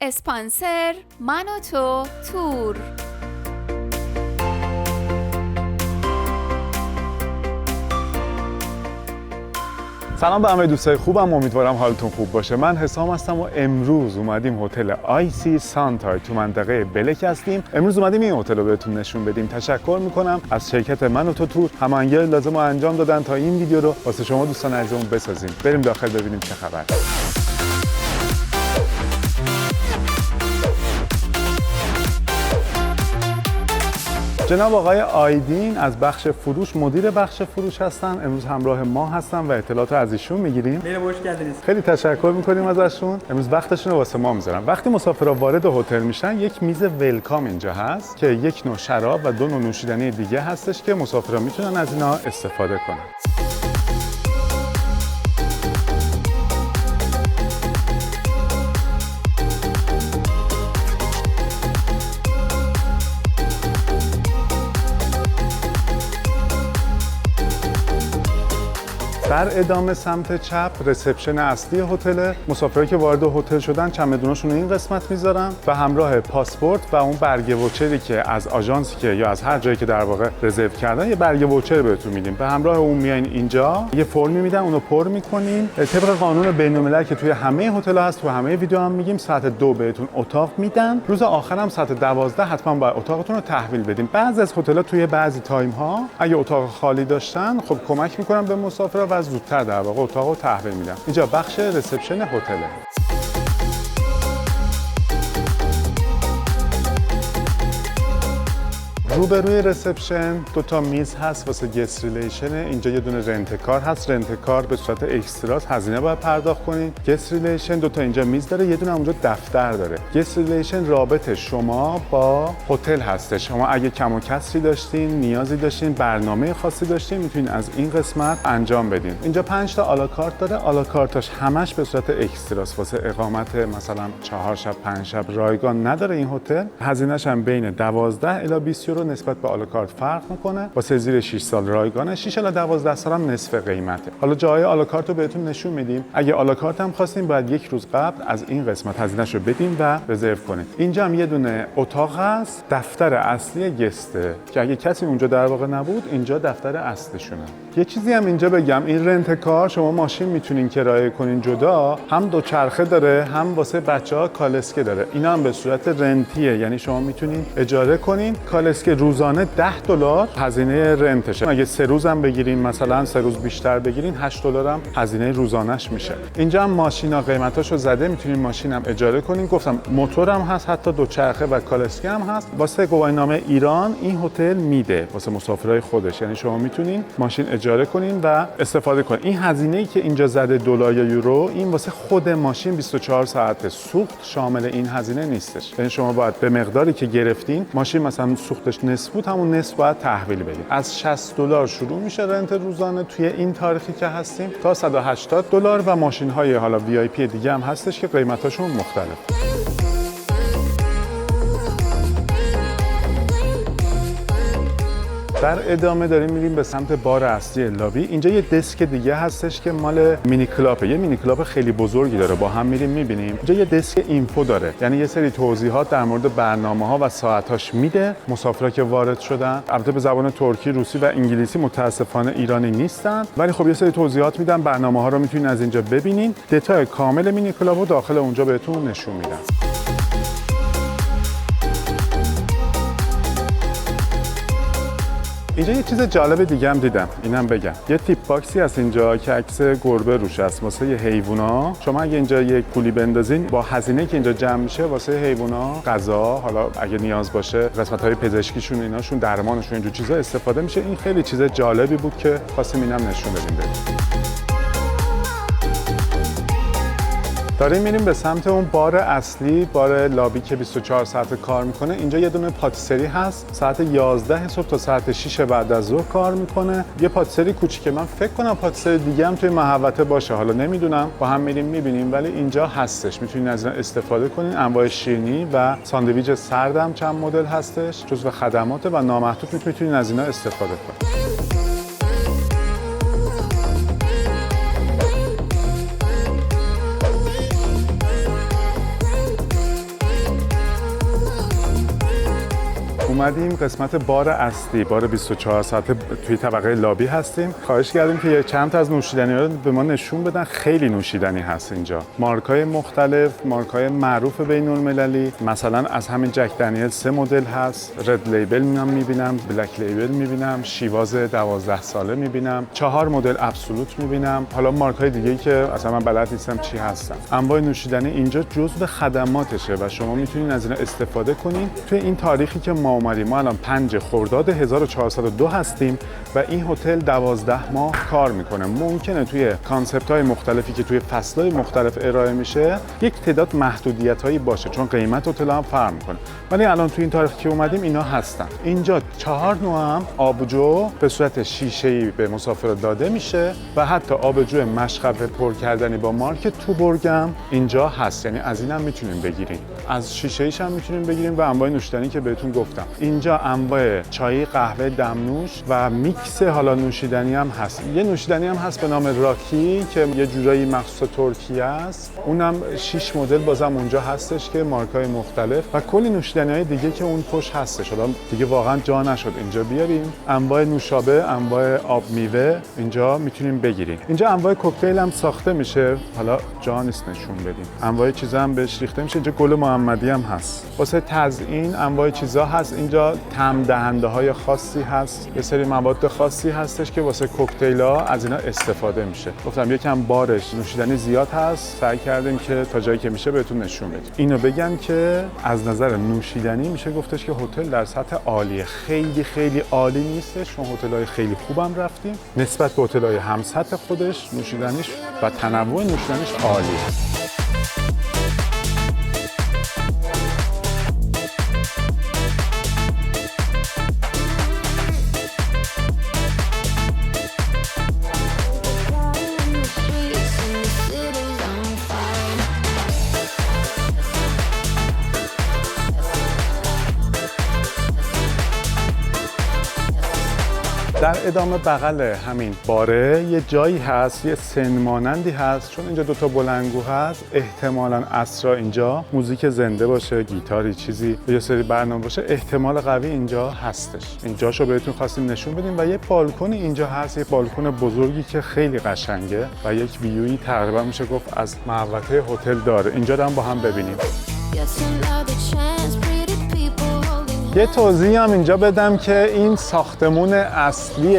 اسپانسر من و تو تور. سلام به همه دوستای خوبم، امیدوارم حالتون خوب باشه. من حسام هستم و امروز اومدیم هتل آیسی سانتای تو منطقه بلک هستیم. امروز اومدیم این هتل رو بهتون نشون بدیم. تشکر میکنم از شرکت من و تو تور، هماهنگی لازم رو انجام دادن تا این ویدیو رو واسه شما دوستان عزیزمون بسازیم. بریم داخل ببینیم چه خبر. جناب آقای آیدین از بخش فروش، مدیر بخش فروش هستن. امروز همراه ما هستن و اطلاعات از ایشون میگیریم. خوش کردید. خیلی تشکر میکنیم ازشون. امروز وقتشون رو واسه ما میذارن. وقتی مسافرها وارد هتل میشن یک میز ولکام اینجا هست که یک نوع شراب و دو نوع نوشیدنی دیگه هستش که مسافرها میتونن از اینا استفاده کنن. در ادامه سمت چپ رسپشن اصلی هتل. مسافرایی که وارد هتل شدن چمدوناشون رو این قسمت میذارن و همراه پاسپورت و اون برگه ووچری که از آژانسی که یا از هر جایی که در واقع رزرو کردن یه برگه ووچر بهتون میدیم. به همراه اون میایین اینجا یه فرمی میدن، اونو پر میکنین. طبق قانون بین‌الملل که توی همه هتل‌ها هست، تو همه ویدیو هم میگیم ساعت 2 بهتون اتاق میدن. روز آخر هم ساعت 12 حتما باید اتاقتون رو تحویل بدین. بعضی از هتل‌ها توی بعضی تایم ها اگه اتاق خالی داشتن خب کمک میکنن به مسافرها و زودتر در واقع اتاق رو تحویل میدن. اینجا بخش رسپشن هتله. روبروی رسپشن دو تا میز هست واسه گست ریلیشن. اینجا یه دونه رنت کار هست. رنت کار به صورت اکستراس، هزینه باید پرداخت کنین. گست ریلیشن دو تا اینجا میز داره، یه دونه اونجا دفتر داره. گست ریلیشن رابط شما با هتل هستش. شما اگه کم و کسری داشتین، نیازی داشتین، برنامه خاصی داشتین، میتونین از این قسمت انجام بدین. اینجا 5 تا آلاکارت داره. آلاکارتاش همش به صورت اکستراس واسه اقامت مثلا 4 شب 5 شب رایگان نداره این هتل. هزینه‌ش هم بین 12 الی 20 یورو نسبت به آلاکارت فرق میکنه. واسه زیر 6 سال رایگانه، 6 الی 12 سال هم نصف قیمته. حالا جای آلاکارت رو بهتون نشون میدیم. اگه آلاکارت هم خواستین باید یک روز قبل از این قسمت هزینه‌شو بدین و رزرو کنین. اینجا هم یه دونه اتاق هست، دفتر اصلی گسته که اگه کسی اونجا در واقع نبود اینجا دفتر اصلیشونه. یه چیزی هم اینجا بگم، این رنت کار شما ماشین میتونین کرایه کنین جدا، هم دوچرخه داره هم واسه بچه‌ها کالسکه داره. اینا هم به صورت رنتیه، یعنی شما میتونین اجاره کنین. کالسکه روزانه $10 هزینه رنتشه. اگه 3 روزم بگیرین، مثلا 3 روز بیشتر بگیرین، $8 هم هزینه روزانه‌اش میشه. اینجا هم ماشینا قیمتاشو زده، میتونین ماشینم اجاره کنین. گفتم موتورم هست، حتی دوچرخه و کالسکه هم هست. واسه گواهینامه ایران این هتل میده واسه مسافرای خودش، یعنی شما میتونین ماشین اجاره کنین و استفاده کنین. این هزینه‌ای که اینجا زده دلار یا یورو، این واسه خود ماشین 24 ساعته. سوخت شامل این هزینه نیستش. یعنی شما باید به مقداری که گرفتین، ماشین مثلا سوختش نصف بود، همون نصف باید تحویل بدید. از $60 شروع میشه رنت روزانه توی این تاریخی که هستیم تا $180 و ماشین‌های حالا VIP دیگه هم هستش که قیمتاشون مختلف. در ادامه داریم میریم به سمت بار اصلی لابی. اینجا یه دسک دیگه هستش که مال مینی کلابه. یه مینی کلاب خیلی بزرگی داره، با هم میریم میبینیم. اینجا یه دسک اینفو داره، یعنی یه سری توضیحات در مورد برنامه‌ها و ساعت‌هاش میده. مسافرا که وارد شدن، البته به زبان ترکی، روسی و انگلیسی، متاسفانه ایرانی نیستن، ولی خب یه سری توضیحات میدن. برنامه‌ها رو میتونین از اینجا ببینین. دیتای کامل مینی کلابو داخل اونجا بهتون نشون میدن. اینجا یه چیز جالب دیگه هم دیدم، اینم بگم. یه تیپ باکسی هست اینجا که عکس گربه روش هست واسه یه حیونا. شما اگه اینجا یک پولی بندازین، با هزینه که اینجا جمع میشه واسه حیونا، غذا، حالا اگه نیاز باشه قسمت‌های پزشکیشون، ایناشون، درمانشون، اینجور چیزا استفاده میشه. این خیلی چیز جالبی بود که خواستیم اینم نشون بدیم بهتون. داریم میریم به سمت اون بار اصلی، بار لابی که 24 ساعت کار میکنه. اینجا یه دونه پاتیسری هست، ساعت 11 صبح تا ساعت 6 بعد از ظهر کار میکنه. یه پاتیسری کوچیکه، من فکر کنم پاتیسری دیگه هم توی محوطه باشه، حالا نمیدونم، با هم میریم میبینیم، ولی اینجا هستش، میتونین از این استفاده کنین. انواع شیرینی و ساندویچ سردم چند مدل هستش، جزو خدمات و نامحدود میتونین از اینا استفاده کنین. اومدیم قسمت بار اصلی، بار 24 ساعته توی طبقه لابی هستیم. خواهش کردیم که چند تا از نوشیدنی‌ها رو به ما نشون بدن. خیلی نوشیدنی هست اینجا. مارکای مختلف، مارکای معروف بین‌المللی، مثلا از همین جک دنیل 3 مدل هست. رد لیبل می‌بینم، بلک لیبل می‌بینم، شیواز 12 ساله می‌بینم، 4 مدل ابسولوت می‌بینم. حالا مارکای دیگه‌ای که اصلا من بلد نیستم چی هستن. انواع نوشیدنی اینجا جزو خدماتشه و شما میتونین از اینا استفاده کنین. توی این تاریخی که ما اومدیم، ما الان 5 خرداد 1402 هستیم و این هتل 12 ماه کار میکنه. ممکنه توی کانسپت‌های مختلفی که توی فصل‌های مختلف ارائه میشه یک تعداد محدودیت‌هایی باشه، چون قیمت هتل هم فرق میکنه. ولی الان توی این تاریخی که اومدیم اینا هستن. اینجا 4 نوع هم آبجو به صورت شیشه‌ای به مسافر داده میشه و حتی آبجو مشقب پر کردنی با مارک توبورگ هم اینجا هست. یعنی از اینم میتونیم بگیریم، از شیشه ایش هم میتونیم بگیریم و انواع نوشیدنی که بهتون گفتم. اینجا انواع چای، قهوه، دمنوش و میکس حالا نوشیدنی هم هست. یه نوشیدنی هم هست به نام راکی که یه جورایی مخصوص ترکیه است. اونم 6 مدل بازم اونجا هستش که مارکای مختلف و کلی نوشیدنی‌های دیگه که اون پشت هستش. حالا دیگه واقعا جا نشد اینجا بیاریم. انواع نوشابه، انواع آب میوه اینجا میتونیم بگیریم. اینجا انواع کوکتیل هم ساخته میشه. حالا جا نیست نشون بدیم. انواع چیزا هم بهش ریخته میشه. اینجا گل محمدی هم هست. واسه تزیین انواع چیزا هست. اینجا طعم دهنده های خاصی هست. یه سری مواد خاصی هستش که واسه کوکتیل‌ها از اینا استفاده میشه. گفتم یکم بارش نوشیدنی زیاد هست. سعی کردیم که تا جایی که میشه بهتون نشون بدیم. اینو بگم که از نظر نوشیدنی میشه گفتش که هتل در سطح عالیه. خیلی خیلی عالی نیستش، چون هتل‌های خیلی خوبم رفتیم. نسبت به هتل‌های هم سطح خودش نوشیدنیش و تنوع نوشیدنیش عالیه. در ادامه بغل همین باره یه جایی هست، یه سن مانندی هست، چون اینجا دوتا بلندگو هست. احتمالاً عصرا اینجا موزیک زنده باشه، گیتاری چیزی یه سری برنامه باشه، احتمال قوی اینجا هستش. اینجاشو بهتون خواستیم نشون بدیم و یه بالکن اینجا هست، یه بالکن بزرگی که خیلی قشنگه و یک ویوی تقریبا میشه گفت از محوطه هتل داره. اینجا رو هم با هم ببینیم. یه توضیحی هم اینجا بدم که این ساختمون اصلی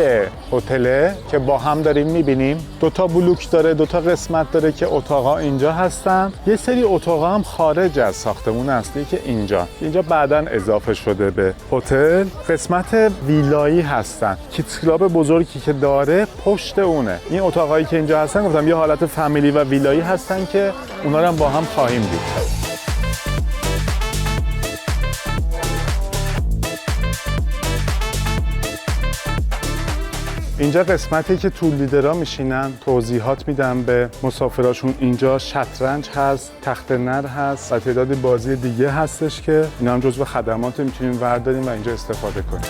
هتله که با هم داریم میبینیم. دوتا بلوک داره، دوتا قسمت داره که اتاقا اینجا هستن. یه سری اتاقا هم خارج از ساختمون اصلی که اینجا بعداً اضافه شده به هتل. قسمت ویلایی هستن. کیدز کلاب بزرگی که داره پشت اونه. این اتاقایی که اینجا هستن گفتم یه حالت فامیلی و ویلایی هستن که اونا رو هم با هم خواهیم دید. اینجا قسمتی که تور لیدرها میشینن، توضیحات میدن به مسافراشون. اینجا شطرنج هست، تخت نرد هست و تعداد بازی دیگه هستش که اینا هم جزو خدمات میتونیم برداریم و اینجا استفاده کنیم.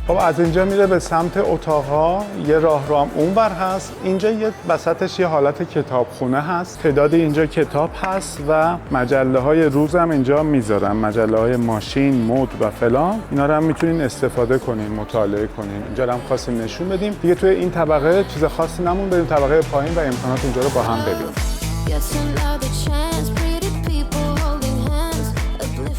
خب از اینجا میره به سمت اتاقا، یه راه رو هم اونور هست. اینجا یه وسطش یه حالت کتابخونه هست. تعداد اینجا کتاب هست و مجله های روز هم اینجا میذارن، مجله های ماشین، مد و فلان. اینا رو هم میتونین استفاده کنین، مطالعه کنین. اینجا رو هم خواستیم نشون بدیم. دیگه توی این طبقه چیز خاصی نمون، بریم طبقه پایین و امکانات اینجا رو با هم ببینیم.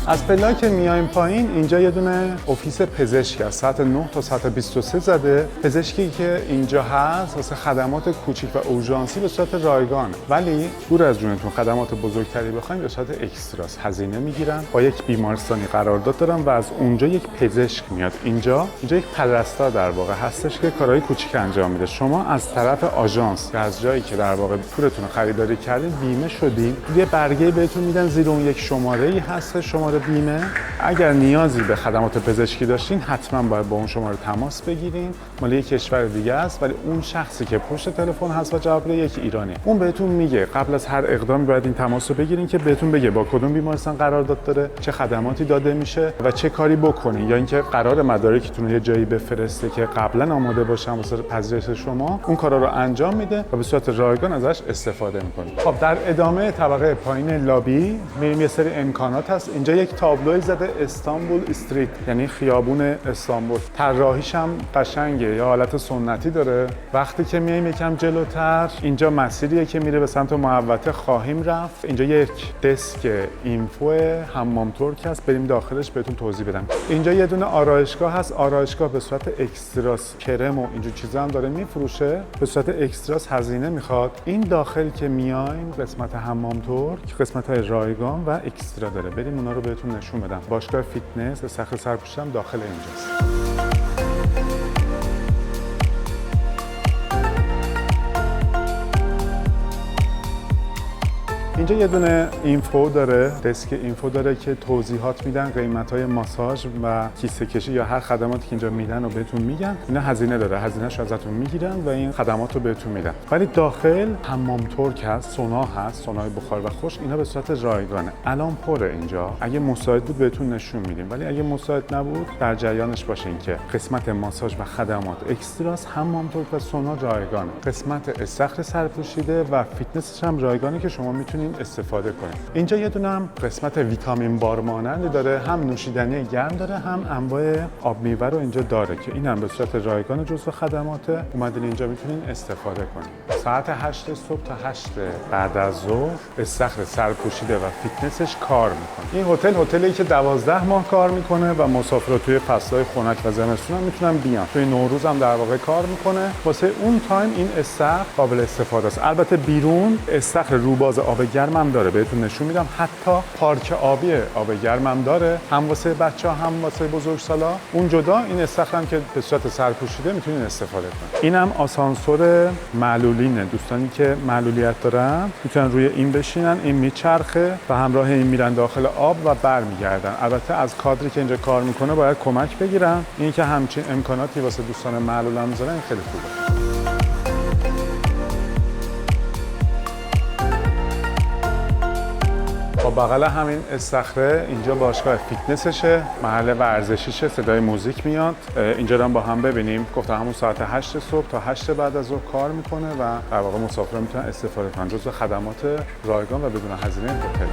از پلا که میایم پایین، اینجا یه دونه افیس پزشک است. ساعت 9 تا ساعت 23 زده. پزشکی که اینجا هست واسه خدمات کوچیک و اورژانسی به صورت رایگانه. ولی دور از جونتون خدمات بزرگتری بخواید به صورت اکستراس هزینه میگیرن. با یک بیمارستانی قرارداد دارن و از اونجا یک پزشک میاد. اینجا یک پرستار در واقع هستش که کارهای کوچیک انجام میده. شما از طرف آژانس که از جایی که در واقع تورتون رو خریداری کردین بیمه شدین، یه برگه بهتون میدن، زیر اون یک شماره‌ای هست. شماره شماره بیمه. اگر نیازی به خدمات پزشکی داشتین حتما باید با اون شماره تماس بگیرین. مال یک کشور دیگه است ولی اون شخصی که پشت تلفن هست و جواب میده یک ایرانی. اون بهتون میگه قبل از هر اقدامی باید این تماس رو بگیرین که بهتون بگه با کدوم بیمارستان قرارداد داره، چه خدماتی داده میشه و چه کاری بکنین، یا اینکه قرار مدارکتون رو یه جایی بفرسته که قبلا آماده باشن واسه پذیرش شما، اون کارا رو انجام میده و به صورت رایگان ازش استفاده میکنید. خب در ادامه طبقه پایین لابی میریم، یه سری امکانات هست. اینجا یک تابلوی زده استانبول استریت، یعنی خیابون استانبول. طراحیش هم قشنگه، یا حالت سنتی داره. وقتی که میایم یکم جلوتر، اینجا مسیریه که میره به سمت محوطه خواهیم رفت. اینجا یک دسک اینفو حمام ترک هست، بریم داخلش بهتون توضیح بدم. اینجا یه دونه آرایشگاه هست. آرایشگاه به صورت اکستراس، کرم و اینجور چیزا هم داره میفروشه، به صورت اکستراس هزینه میخواد. این داخل که میایم قسمت حمام ترک، قسمت های رایگان و اکسترا داره. بریم اونا رو بهتون نشون بدم. باشگاه فیتنس، استخر سرپوشی هم داخل اینجاست. اینجا یه دونه اینفو داره، دسک اینفو داره که توضیحات میدن، قیمت‌های ماساژ و کیسه کشی یا هر خدماتی که اینجا میدن رو بهتون میگن. اینا هزینه داره، هزینه‌شو ازتون میگیرن و این خدمات رو بهتون میدن. ولی داخل حمام ترک هست، سونا هست، سونای بخار و خشک. اینا به صورت رایگانه. الان پره اینجا. اگه مساعد بود بهتون نشون میدیم، ولی اگه مساعد نبود در جریانش باشین که قسمت ماساژ و خدمات اکستراس، حمام ترک و سونا رایگانه. قسمت استخر سرپوشیده و فیتنسش هم رایگانه که شما میتونید استفاده کنید. اینجا یه دونه هم قسمت ویتامین بار مانند داره، هم نوشیدنی گرم داره، هم انواع آب میوه رو اینجا داره که این هم به صورت رایگان جزو خدماته. اومدین اینجا میتونین استفاده کنید. ساعت 8 صبح تا 8 بعد از ظهر استخر سرپوشیده و فیتنسش کار میکنه. این هتلی که 12 ماه کار میکنه و مسافرا توی فصلهای خنک و زمستون هم میتونن بیان. توی نوروز هم در واقع کار میکنه. واسه اون تایم این استخر قابل استفاده است. البته بیرون استخر روباز آب گرم هم داره، بهتون نشون میدم. حتی پارک آبی آب گرم هم داره، هم واسه بچه‌ها هم واسه بزرگسالا. اون جدا این استخر هم که به صورت سرپوشیده میتونین استفاده کنید. اینم آسانسور معلولینه. دوستانی که معلولیت دارن میتونن روی این بشینن، این میچرخه و همراه این میرن داخل آب و برمیگردن. البته از کادری که اینجا کار میکنه باید کمک بگیرن. این که همچین امکاناتی واسه دوستان معلول هم میذارن، خیلی خوبه. با بغل همین استخره اینجا باشگاه فیتنسشه، محل ورزشیشه، صدای موزیک میاد. اینجا رو هم با هم ببینیم. گفتم همون ساعت 8 صبح تا 8 بعد از ظهر کار میکنه و در واقع مسافران میتونن استفاده کنن. جزو خدمات رایگان و بدون هزینه هتل.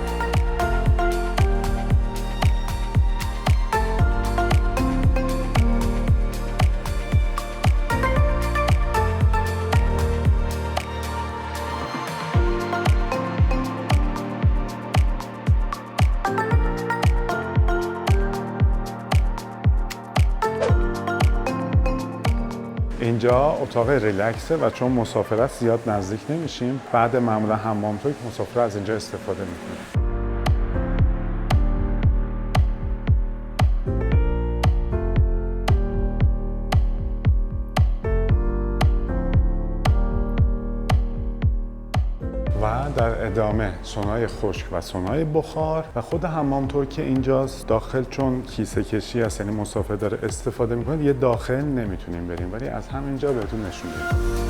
اینجا اتاق ریلکسه و چون مسافر است زیاد نزدیک نمیشیم. بعد معمولا حمام ترک مسافر از اینجا استفاده میکنه. و در ادامه سونای خشک و سونای بخار و خود حمام ترک اینجاست. داخل چون کیسه کشی هست، یعنی مسافر داره استفاده میکنه، یه داخل نمیتونیم بریم، ولی از همینجا بهتون نشون میدم.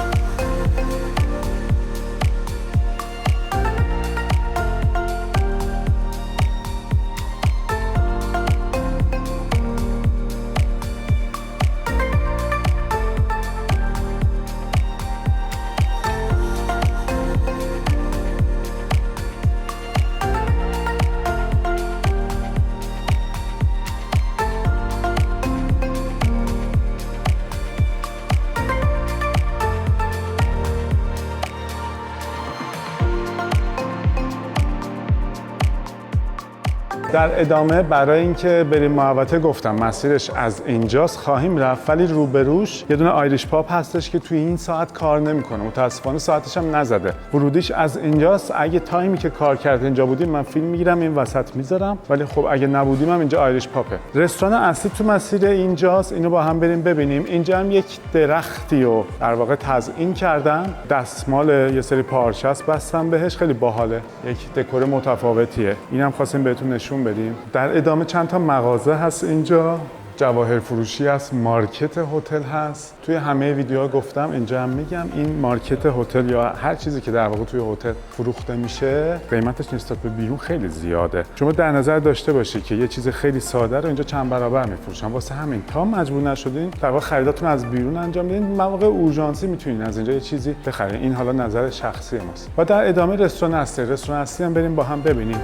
در ادامه برای اینکه بریم محوطه گفتم مسیرش از اینجاست، خواهیم رفت، ولی روبروش یه دونه آیریش پاپ هستش که توی این ساعت کار نمیکنه. متاسفانه ساعتش هم نزده. ورودیش از اینجاست. اگه تایمی که کار کرد اینجا بودیم من فیلم میگیرم این وسط میذارم، ولی خب اگه نبودیم هم اینجا آیریش پاپه. رستوران اصلی تو مسیر اینجاست. اینو با هم بریم ببینیم. اینجا هم یک درختی رو در واقع تزیین کردن. دستمال یه سری پارچه است بستن بهش، خیلی باحاله. یک دکور متفاوتیه. اینم خواستیم بهتون نشون بهتون بریم. در ادامه چند تا مغازه هست اینجا، جواهر فروشی هست، مارکت هتل هست. توی همه ویدیوها گفتم، اینجا هم میگم، این مارکت هتل یا هر چیزی که در واقع توی هتل فروخته میشه قیمتش نسبت به بیرون خیلی زیاده. شما در نظر داشته باشید که یه چیز خیلی ساده رو اینجا چند برابر میفروشن. واسه همین تا مجبور نشدین در واقع خریداتون از بیرون انجام بدین، مواقع اورژانسی میتونین از اینجا یه چیزی بخرین. این حالا نظر شخصی ماست. و در ادامه رستوران اصلی هم بریم با هم ببینیم.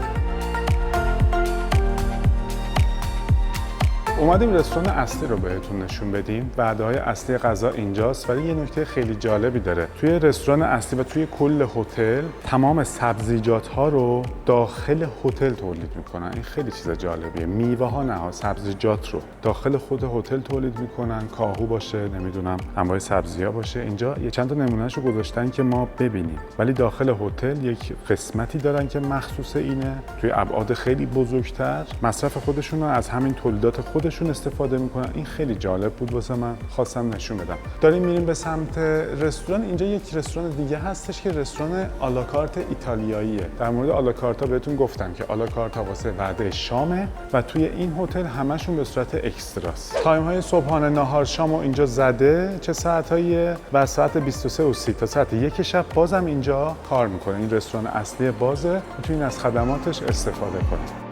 اومدیم رستوران اصلی رو بهتون نشون بدیم. وعده‌های اصلی غذا اینجاست، ولی یه نکته خیلی جالبی داره. توی رستوران اصلی و توی کل هتل تمام سبزیجات‌ها رو داخل هتل تولید میکنن. این خیلی چیز جالبیه. میوه ها نه، سبزیجات رو داخل خود هتل تولید میکنن. کاهو باشه، نمیدونم انواع سبزی‌ها باشه. اینجا یه چند تا نمونهشو گذاشتن که ما ببینیم. ولی داخل هتل یک قسمتی دارن که مخصوص اینه. توی ابعاد خیلی بزرگتر مصرف خودشون رو از همین تولیدات خودشون استفاده میکنن. این خیلی جالب بود واسه من، خواستم نشون بدم. داریم میریم به سمت رستوران. اینجا یک رستوران دیگه هستش که رستوران آلاکارت ایتالیاییه. در مورد آلاکارتا بهتون گفتم که آلاکارتا واسه وعده شامه و توی این هتل همشون به صورت اکستراست. تایم های صبحانه، ناهار، شامو اینجا زده چه ساعتاییه و ساعت 23:30 تا ساعت 1 شب بازم اینجا کار میکنه. این رستوران اصلی بازه، میتونین از خدماتش استفاده کنید.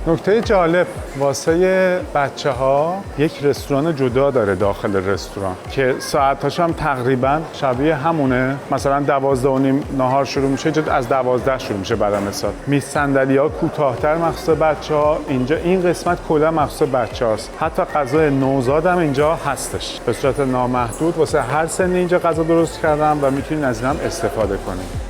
نکته جالب واسه بچه‌ها یک رستوران جدا داره داخل رستوران که ساعتاش هم تقریبا شبیه همونه. مثلا 12:30 ناهار شروع میشه، اینجا از 12 شروع میشه. برای مثال میز صندلی‌ها کوتاه‌تر مخصوص بچه‌ها. اینجا این قسمت کلا مخصوص بچه‌هاست. حتی غذای نوزاد هم اینجا هستش به صورت نامحدود. واسه هر سنی اینجا غذا درست کردم و میتونین از این هم استفاده کنید.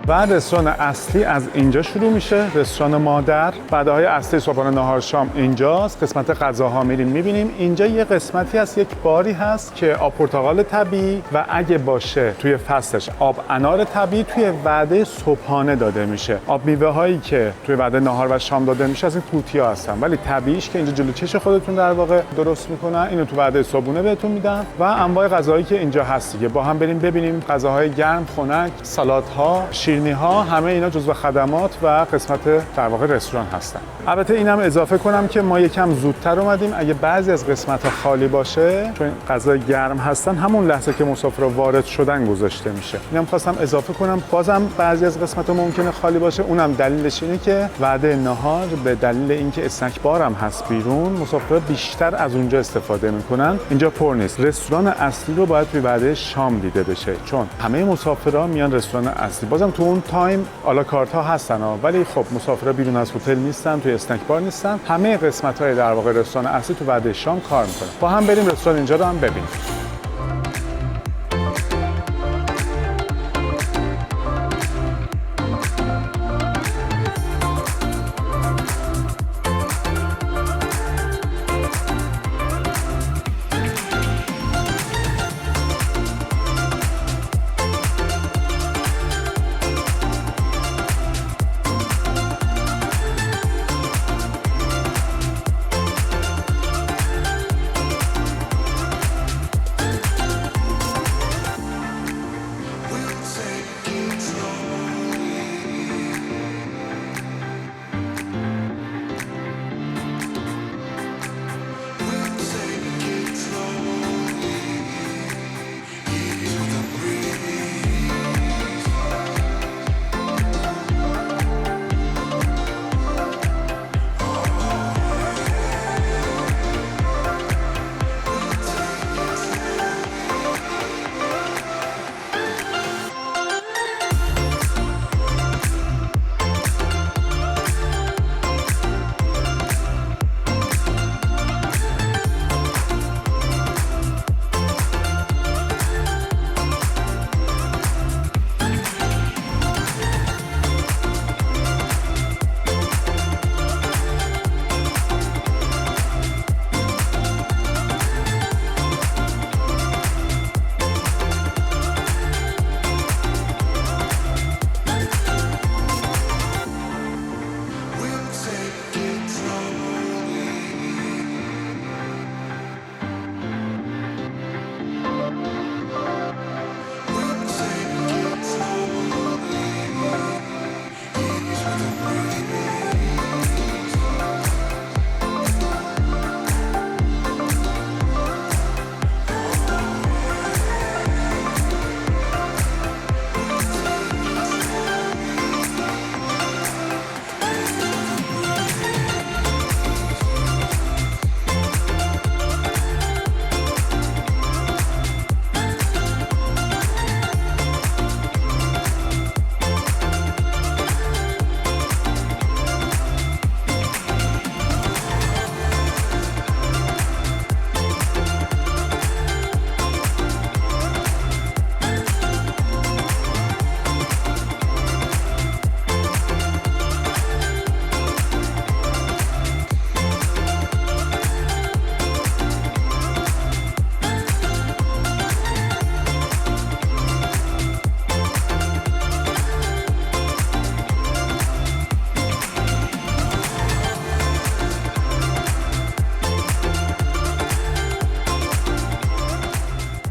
و رستوران اصلی از اینجا شروع میشه، رستوران مادر. وعده‌های اصلی صبحانه، ناهار، شام اینجاست. قسمت غذاها میریم میبینیم. اینجا یه قسمتی هست، یک باری هست که آب پرتقال طبیعی و اگه باشه توی فصلش آب انار طبیعی توی وعده صبحانه داده میشه. آب میوه هایی که توی وعده ناهار و شام داده میشه از این توتیا هستن، ولی طبیعیش که اینجا جلو چش خودتون در واقع درست میکنن، اینو تو وعده صبحونه بهتون میدن. و انواع غذایی که اینجا هست دیگه با هم بریم ببینیم. غذاهای گرم، خنک، سالادها، شیرینی‌ها، همه اینا جزو خدمات و قسمت در واقع رستوران هستن. البته اینم اضافه کنم که ما یکم زودتر اومدیم. اگه بعضی از قسمت‌ها خالی باشه چون غذای گرم هستن، همون لحظه که مسافرها وارد شدن گذاشته میشه. اینم خواستم اضافه کنم. بازم بعضی از قسمت‌ها ممکنه خالی باشه. اونم دلیلش اینه که وعده نهار به دلیل اینکه اسنک بار هم هست بیرون، مسافرها بیشتر از اونجا استفاده میکنن. اینجا پر نیست. رستوران اصلی رو باید توی وعده شام دیده بشه، چون همه مسافرها میان رستوران اصلی. بازم تو اون تایم آلاکارت ها هستن ولی خب مسافرها بیرون از هتل نیستن، توی اسنک بار نیستن. همه قسمت‌های در واقع رستوران اصلی تو وعده شام کار میکنه. با هم بریم رستوران اینجا رو هم ببینیم.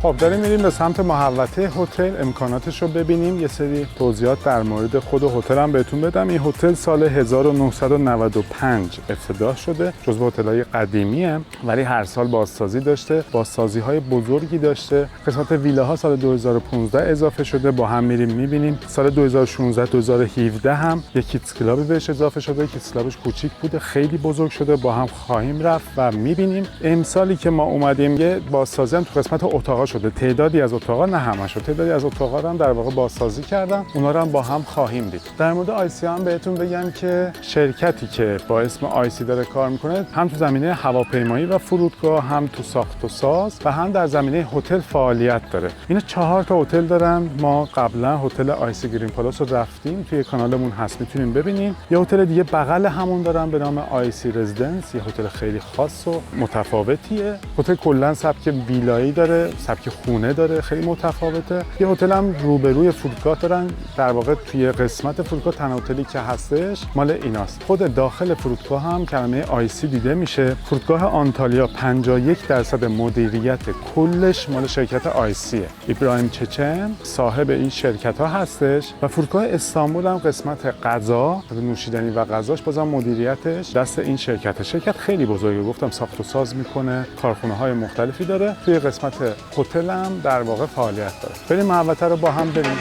خب داریم میریم به سمت محوطه هتل، امکاناتش رو ببینیم. یه سری توضیحات در مورد خود هتل هم بهتون بدم. این هتل سال 1995 افتتاح شده، جزو هتل‌های قدیمیه ولی هر سال بازسازی داشته، بازسازی‌های بزرگی داشته. قسمت ویلاها سال 2015 اضافه شده، با هم میریم میبینیم. سال 2016 2017 هم یک کیدز کلابی بهش اضافه شده. کیدز کلابش کوچیک بوده، خیلی بزرگ شده، با هم خواهیم رفت و میبینیم. امسالی که ما اومدیم یه بازسازی هم تو قسمت اتاقا شده. تعدادی از اتاقا، نه همشو، تعدادی از اتاقا رو هم در واقع بازسازی کردن. اونا رو هم با هم خواهیم دید. در مورد آیسی هم بهتون بگم که شرکتی که با اسم آیسی داره کار میکنه، هم تو زمینه هواپیمایی و فرودگاه، هم تو ساخت و ساز و هم در زمینه هتل فعالیت داره. اینا 4 تا هتل دارن. ما قبلا هتل آیسی گرین پالاس رو رفتیم، توی کانالمون هست میتونیم ببینیم. یه هتل دیگه بغل همون دارن به نام آیسی رزیدنس، یه هتل خیلی خاص و متفاوتیه. هتل کلا سبک ویلایی داره، سبک خونه داره، خیلی متفاوته. یه هتل هم روبروی فرودگاه دارن، در واقع توی قسمت فرودگاه تنها هتلی که هستش مال ایناست. خود داخل فرودگاه هم کلمه آیسی دیده میشه. فرودگاه آنتالیا 51% مدیریت کلش مال شرکت آیسیه. ابراهیم چچن صاحب این شرکت ها هستش و فرودگاه استانبول هم قسمت غذا، نوشیدنی و غذاش بازم مدیریتش دست این شرکته. شرکت خیلی بزرگه، گفتم ساخت و ساز میکنه، کارخونه های مختلفی داره. توی قسمت هتل هم در واقع فعالیت داره. بریم محوطه رو با هم بریم.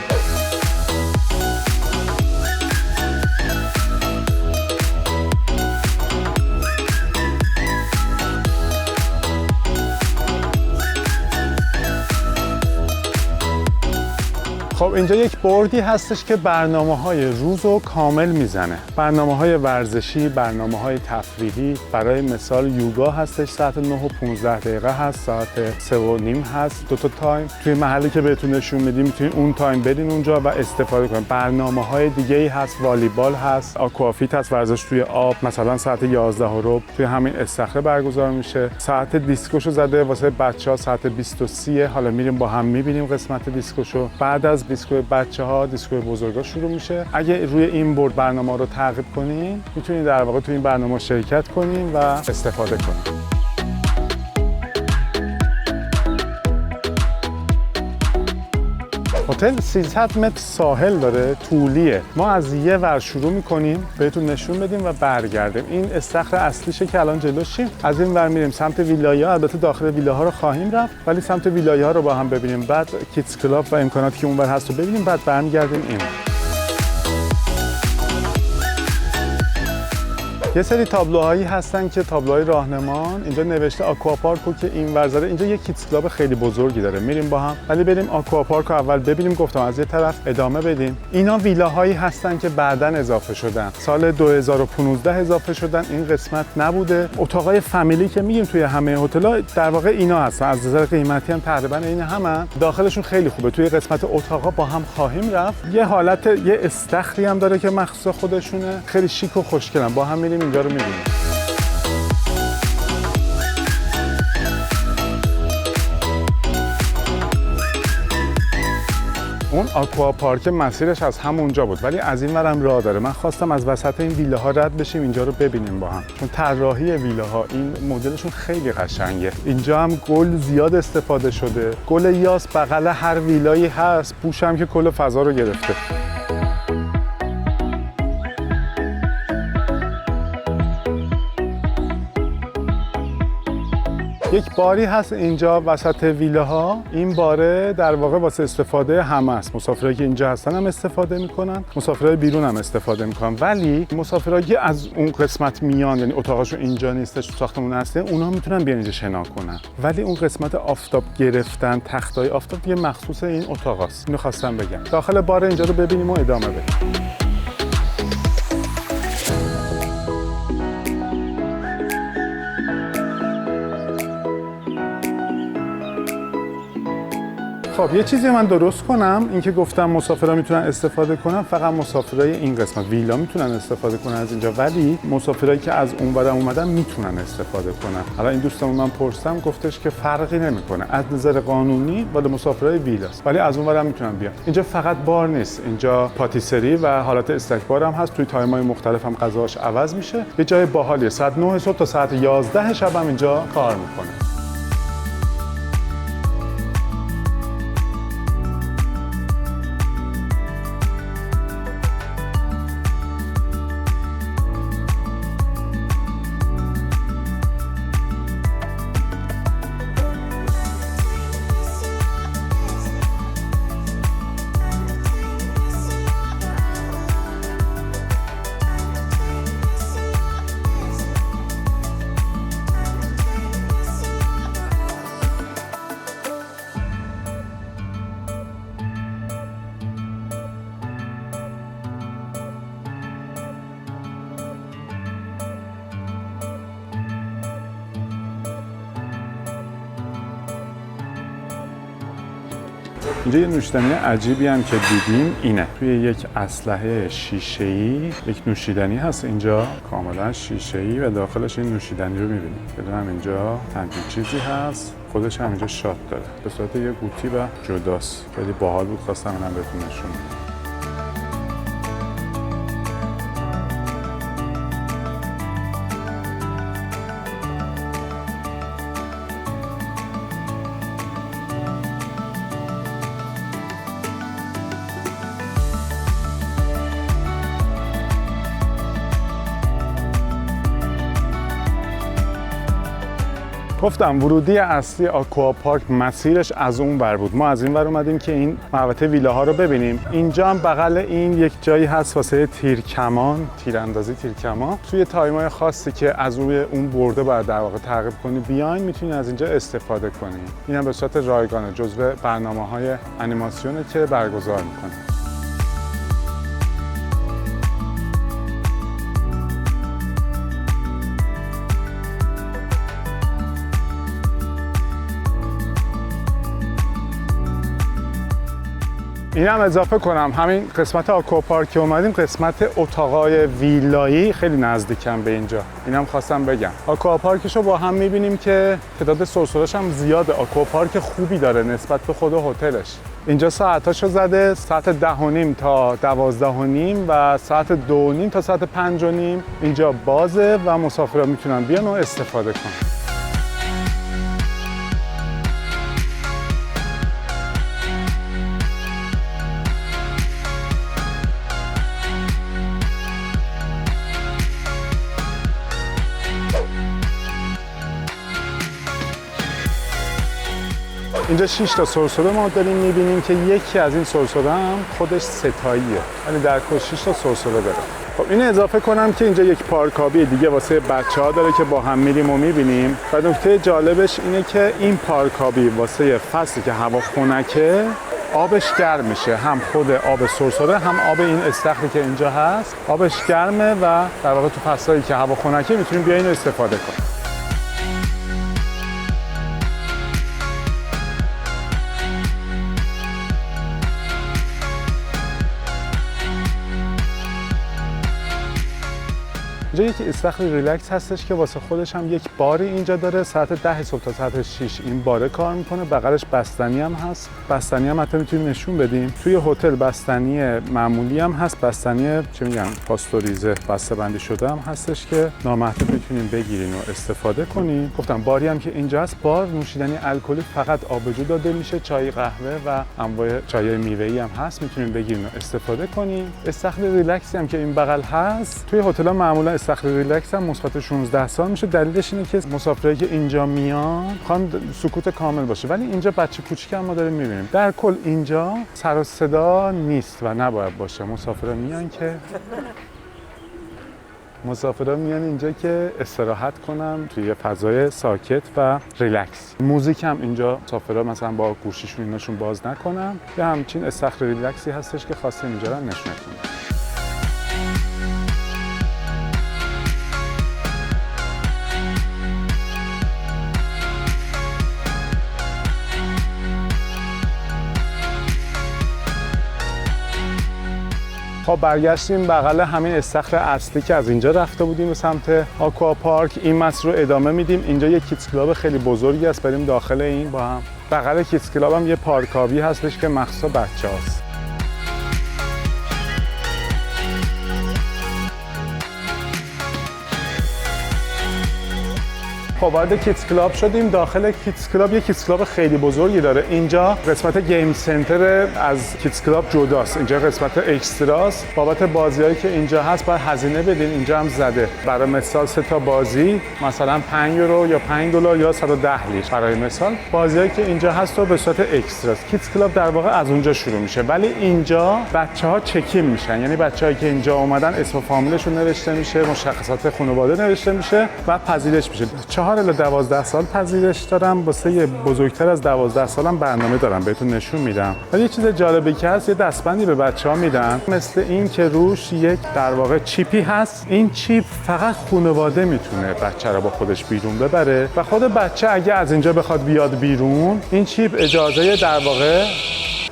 خب اینجا یک بوردی هستش که برنامه‌های روز رو کامل میزنه. برنامه‌های ورزشی، برنامه‌های تفریحی، برای مثال یوگا هستش ساعت 9 و 15 دقیقه هست، ساعت 3 و نیم هست، 2 تا تایم. توی محلی که بهتون نشون میدیم میتونید اون تایم برین اونجا و استفاده کنید. برنامه‌های دیگه‌ای هست، والیبال هست، آکوافیت هست، ورزش توی آب، مثلا ساعت 11:15 توی همین استخره برگزار میشه. ساعت دیسکوشو زده واسه بچه‌ها ساعت 20:30. حالا میریم با هم میبینیم قسمت دیسکوشو. بعد از دیسکو بچه‌ها دیسکو بزرگا شروع میشه. اگه روی این بورد برنامه رو تعقیب کنین میتونید در واقع تو این برنامه شرکت کنین و استفاده کنین. هتل 300 متر ساحل داره، طولیه. ما از یه ور شروع میکنیم بهتون نشون بدیم و برگردیم. این استخر اصلیشه که الان جلوشیم. از این ور میریم سمت ویلاها، البته داخل ویلاها رو خواهیم رفت ولی سمت ویلاها رو با هم ببینیم. بعد کیدز کلاب و امکاناتی که اونور هست رو ببینیم، بعد برمیگردیم این. یه سری تابلوهایی هستن که تابلوهای راهنمان. اینجا نوشته آکواپارکو که این ورزره. اینجا یه کیدز کلاب خیلی بزرگی داره، میریم با هم. ولی بریم آکواپارکو اول ببینیم، گفتم از یه طرف ادامه بدیم. اینا ویلاهایی هستن که بعداً اضافه شدن. سال 2015 اضافه شدن، این قسمت نبوده. اتاقای فامیلی که میگیم توی همه هتل‌ها در واقع اینا هستن. از نظر قیمتی هم تقریباً این همن. داخلشون خیلی خوبه. توی قسمت اتاقا با هم خواهیم رفت. یه حالت یه استخری هم داره که مخصوص خودشونه. خیلی شیک و خوشگلن. با هم میریم اینجا رو می‌بینیم. اون آکوا پارک مسیرش از همونجا بود ولی از این ورم راه داره. من خواستم از وسط این ویلاها رد بشیم اینجا رو ببینیم با هم، چون طراحی ویلاها این مدلشون خیلی قشنگه. اینجا هم گل زیاد استفاده شده. گل یاس بغل هر ویلایی هست، بوش هم که کل فضا رو گرفته. یک باری هست اینجا وسط ویلاها. این باره در واقع واسه استفاده همه است. مسافرایی که اینجا هستن هم استفاده میکنن، مسافرای بیرون هم استفاده میکنن. ولی مسافرایی که از اون قسمت میان، یعنی اتاقشون اینجا نیستش، تو ساختمون هسته، اونا میتونن بیان اینجا شنا کنن. ولی اون قسمت آفتاب گرفتن، تختای آفتاب دیگه مخصوص این اتاقاست. اینو خواستم بگم. داخل بار اینجا رو ببینیم و ادامه بدیم. خب یه چیزی من درست کنم، این که گفتم مسافرها میتونن استفاده کنن، فقط مسافرای این قسمت ویلا میتونن استفاده کنن از اینجا، ولی مسافرایی که از اونور اومدن میتونن استفاده کنن. حالا این دوستمون من پرسیدم گفتش که فرقی نمیکنه، از نظر قانونی ولی مسافرای ویلاست، ولی از اونور هم میتونن بیان. اینجا فقط بار نیست، اینجا پاتیسری و حالت استک بار هم هست. توی تایم‌های مختلف هم غذاش عوض میشه. یه جای باحالیه. ساعت 9 صبح تا ساعت 11 شب هم اینجا کار میکنه. اینجا یه نوشیدنی عجیبی هم که دیدیم اینه. توی یک اسلحه شیشه‌ای یک نوشیدنی هست اینجا، کاملا شیشه‌ای و داخلش این نوشیدنی رو می‌بینیم. بدونم اینجا همچین چیزی هست. خودش هم اینجا شات داره. به صورت یه قوطی و جداست. خیلی باحال بود، خواستم اینم بهتون نشون بدم. گفتم ورودی اصلی آکواپارک مسیرش از اون ور بود. ما از این ور اومدیم که این محوطه ویلاها رو ببینیم. اینجا هم بغل این یک جایی هست واسه تیرکمان، تیراندازی تیرکمان. توی تایمای خاصی که از روی اون برده باید در واقع تعقیب کنی بیاین، میتونید از اینجا استفاده کنید. این هم به صورت رایگانه جزو برنامه‌های انیماسیونه که برگزار می‌کنه. این هم اضافه کنم، همین قسمت آکواپارک که اومدیم قسمت اتاقای ویلایی خیلی نزدیکم به اینجا. اینم خواستم بگم. آکواپارکش رو با هم می‌بینیم که تعداد سرسره‌اش هم زیاده. آکواپارک خوبی داره نسبت به خود هتلش. اینجا ساعتاشو زده، ساعت 10:30 تا 12:30 و ساعت 2:30 تا ساعت 5:30 اینجا بازه و مسافرها میتونن بیان و استفاده کنن. اینجا 6 تا سرسره ما داریم می‌بینیم که یکی از این سرسره هم خودش ستاییه، ولی در کل 6 تا سرسره داره. خب اینو اضافه کنم که اینجا یک پارکابی دیگه واسه بچه‌ها داره که با هم میریم و می‌بینیم. و نکته جالبش اینه که این پارکابی واسه فصلی که هوا خنکه آبش گرم میشه، هم خود آب سرسره هم آب این استخری که اینجا هست آبش گرمه و در واقع تو فصلایی که هوا خنکه میتونیم بیاین استفاده کنیم. اینجا یک استخر ریلکس هستش که واسه خودش هم یک باری اینجا داره. ساعت 10 صبح تا ساعت 6 این باره کار میکنه. بغلش بستنی هم هست. بستنی هم حتی میتونیم نشون بدیم. توی هتل بستنی معمولی هم هست. بستنی چه میگم پاستوریزه بسته بندی شده هم هستش که نامحدود میتونیم بگیرین و استفاده کنین. گفتم باری هم که اینجا هست، بار نوشیدنی الکلی فقط آبجو داده میشه، چای قهوه و انواع چای میوه‌ای هم هست، میتونین بگیرین و استفاده کنین. استخر ریلکسی هم که این بغل هست، توی هتل‌ها معمولا استخر ریلکس هم مثبت 16 سال میشه. دلیلش اینه که مسافرایی که اینجا میان خوان سکوت کامل باشه، ولی اینجا بچه کوچیک هم ما داریم میبینیم. در کل اینجا سر و صدا نیست و نباید باشه. مسافرها میان اینجا که استراحت کنن توی فضای ساکت و ریلکس. موزیک هم اینجا مسافرها مثلا با گوشیشون ایناشون باز نکنن. یه همچین استخر ریلکسی هستش که خواستیم اینجا رو نشونتون بدم. خب برگشتیم بغل همین استخر اصلی که از اینجا رفته بودیم به سمت آکواپارک. این مسیر رو ادامه میدیم. اینجا یک کیدز کلاب خیلی بزرگی است، بریم داخل این با هم. بغل کیدز کلاب هم یه پارکابی هستش که مخصوص بچه‌هاست. خب وارد کیدز کلاب شدیم. داخل کیدز کلاب یک کیدز کلاب خیلی بزرگی داره. اینجا قسمت گیم سنتر از کیدز کلاب جداست. اینجا قسمت اکستراست. بابت بازیایی که اینجا هست باید هزینه بدین. اینجا هم زده. برای مثال 3 تا بازی مثلا 5 یورو یا 5 دلار یا 110 لیره. برای مثال بازیایی که اینجا هست رو به صورت اکستراست. کیدز کلاب در واقع از اونجا شروع میشه، ولی اینجا بچه‌ها چکین میشن. یعنی بچه‌هایی که اینجا اومدن اسم و فامیلشون نوشته میشه، مشخصات خانواده نوشته میشه و پذیرش میشه. 4 الی 12 سال پذیرش دارم. واسه بزرگتر از 12 سالم برنامه دارم، بهتون نشون میدم. ولی یه چیز جالبی که هست، یه دستبندی به بچه‌ها میدن مثل این که روش یک در واقع چیپی هست. این چیپ فقط خانواده میتونه بچه رو با خودش بیرون ببره و خود بچه اگه از اینجا بخواد بیاد بیرون، این چیپ اجازه در واقع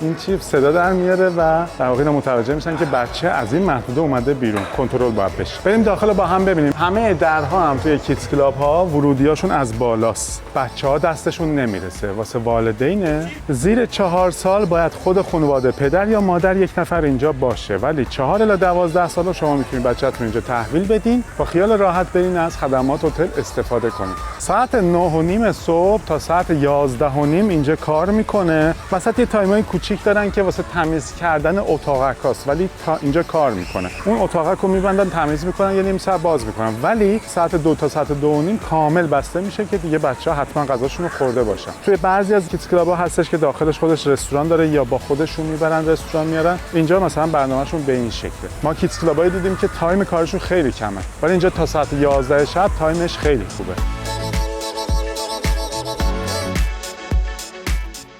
این چیپ صدا در میاره و در واقع متوجه میشن که بچه از این محدوده اومده بیرون، کنترل باید بشه. بریم داخل با هم ببینیم. همه درها هم توی کیدز کلاب ها ورودیاشون از بالاست. بچه‌ها دستشون نمیرسه. واسه والدینه زیر 4 سال باید خود خانواده پدر یا مادر یک نفر اینجا باشه، ولی 4 الی 12 سال شما میتونید بچه‌تون اینجا تحویل بدین، با خیال راحت برین از خدمات هتل استفاده کنید. ساعت 9:30 صبح تا ساعت 11:30 اینجا کار میکنه. مثلا یه تایمای کوچیک دارن که واسه تمیز کردن اتاقکاست، ولی تا اینجا کار میکنه. اون اتاقک رو میبندن، تمیز میکنن، یه نیم ساعت باز میکنن، ولی ساعت 2 تا ساعت 2:30 کامل بسته میشه که دیگه بچه‌ها حتما غذاشون رو خورده باشن. توی بعضی از کیدز کلاب‌ها هستش که داخلش خودش رستوران داره یا با خودشون میبرن رستوران میارن. اینجا مثلا برنامه‌شون به این شکله. ما کیدز کلاب‌های دیدیم که تایم کارشون خیلی کمه، ولی اینجا تا ساعت 11 شب تایمش خیلی خوبه.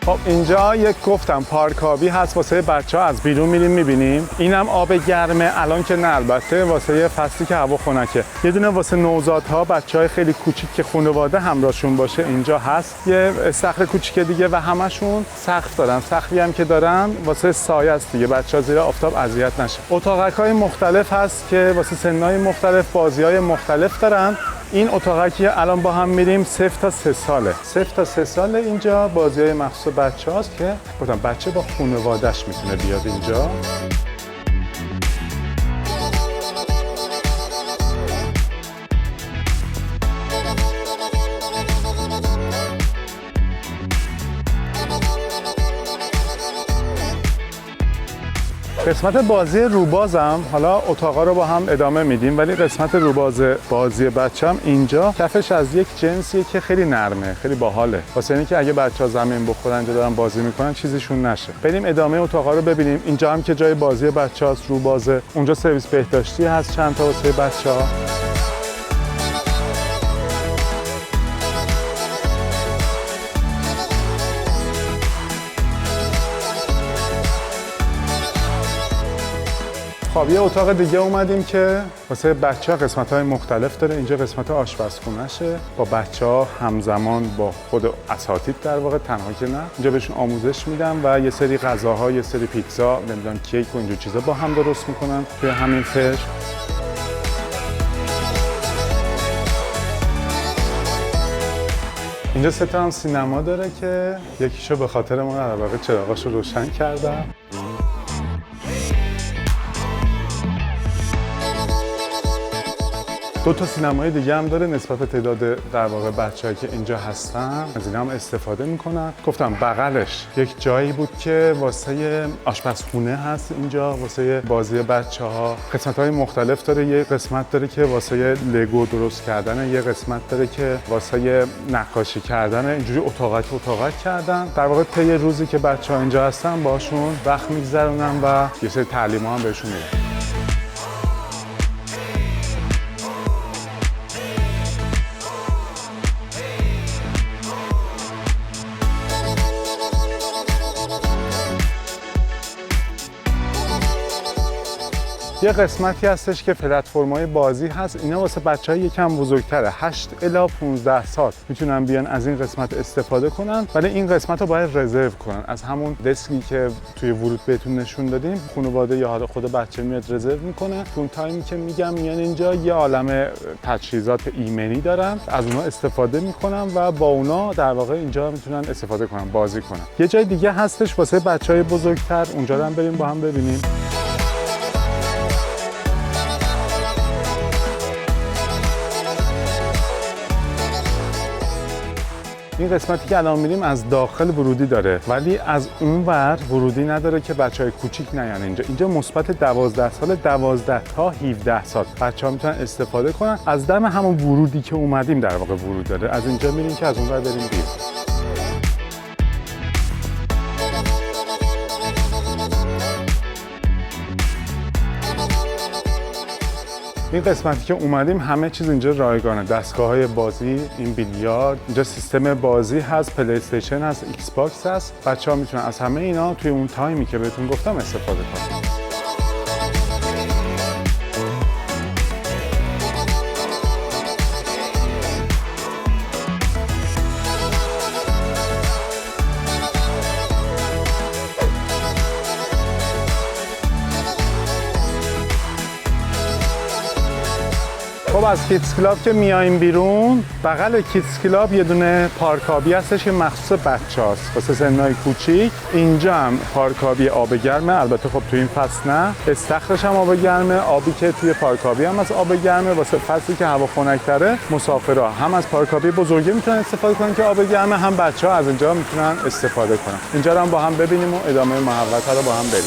خب اینجا یک گفتم پارکابی هست واسه بچه‌ها، از بیرون میریم میبینیم. اینم آب گرمه، الان که نه، البته واسه فصلی که هوا خنکه. یه دونه واسه نوزادها، بچه‌های خیلی کوچیک که خانواده همراهشون باشه اینجا هست. یه استخر کوچیک دیگه و همشون سقف دارن. سقفی هم که دارن واسه سایه است دیگه، بچه‌ها زیر آفتاب اذیت نشه. اتاقک‌های مختلف هست که واسه سن‌های مختلف، بازی‌های مختلف دارن. این اتاقکی الان با هم میریم 0 تا 3 ساله. 0 تا 3 ساله اینجا بازی‌های مخصوص بچه‌هاست که گفتم بچه با خانواده‌اش میتونه بیاد اینجا. قسمت بازی روبازم، حالا اتاقا رو با هم ادامه میدیم، ولی قسمت روباز بازی بچه‌م اینجا کفش از یک جنسیه که خیلی نرمه، خیلی باحاله، واسه اینکه اگه بچه‌ها زمین بخورن اینجا دارن بازی میکنن چیزیشون نشه. بریم ادامه اتاقا رو ببینیم. اینجا هم که جای بازی بچه‌هاست، روبازه. اونجا سرویس بهداشتی هست چند تا واسه بچه‌ها. خب یه اتاق دیگه اومدیم که واسه بچه‌ها قسمت‌های مختلف داره. اینجا قسمت آشپزخونه‌شه، با بچه‌ها همزمان با خود اساتید در واقع، تنها که نه. اینجا بهشون آموزش میدم و یه سری غذاها، یه سری پیتزا، نمیدونم کیک و اینجور چیزا با هم درست میکنن توی همین فرش. اینجا 3 تا هم سینما داره که یکیشو به خاطر ما در واقع چراغاشو روشن کردم. دو تا سینمای دیگه هم داره نسبت به تعداد در واقع بچه‌هایی که اینجا هستن، از اینا هم استفاده میکنن. گفتم بغلش یک جایی بود که واسه آشپزخونه هست، اینجا واسه بازی بچه‌ها. قسمت‌های مختلف داره. یه قسمت داره که واسه لگو درست کردن، یه قسمت داره که واسه نقاشی کردن. اینجوری اتاقک کردن. در واقع طی روزی که بچه‌ها اینجا هستن باشون وقت می‌گذرونن و یه سری تعلیم‌ها هم بهشون میدن. یه قسمتی هستش که پلتفرم‌های بازی هست. اینا واسه بچه‌های یکم بزرگتره، 8 الی 15 سال میتونن بیان از این قسمت استفاده کنن، ولی این قسمت رو باید رزرو کنن. از همون دسکی که توی ورود بهتون نشون دادیم، خانواده یا حالا خود بچه میاد رزرو میکنه. تو اون تایمی که میگم میان اینجا یه عالمه تجهیزات ایمنی دارن، از اونها استفاده میکنن و با اونا در واقع اینجا میتونن استفاده کنن، بازی کنن. یه جای دیگه هستش واسه بچه‌های بزرگتر، اونجا رو هم بریم با هم ببینیم. این قسمتی که الان میریم از داخل ورودی داره، ولی از اون ور ورودی نداره که بچهای کوچیک نیان اینجا. اینجا مثبت 12 سال، 12 تا 17 سال بچه‌ها میتونن استفاده کنن. از دم همون ورودی که اومدیم در واقع ورود داره. از اینجا میریم که از اون ور بریم بیرون. این قسمتی که اومدیم همه چیز اینجا رایگانه. دستگاه‌های بازی، این بیلیارد، اینجا سیستم بازی هست، پلی استیشن هست، ایکس باکس هست. بچه‌ها میتونن از همه اینا توی اون تایمی که بهتون گفتم استفاده کنن. خب از کیدز کلاب که میایم بیرون، بغل کیدز کلاب یه دونه پارکابی هستش که مخصوص بچه‌هاست واسه سنای کوچیک. اینجا هم پارکابی آب گرمه، البته خب تو این فصل نه. استخرش هم آب گرمه، آبی که توی پارکابی هم از آب گرمه. واسه فصلی که هوا خنک‌تره مسافرها هم از پارکابی بزرگی میتونن استفاده کنن که آب گرمه، هم بچه‌ها از اینجا میتونن استفاده کنن. اینجا رو هم با هم ببینیم و ادامه محوطه رو با هم بریم.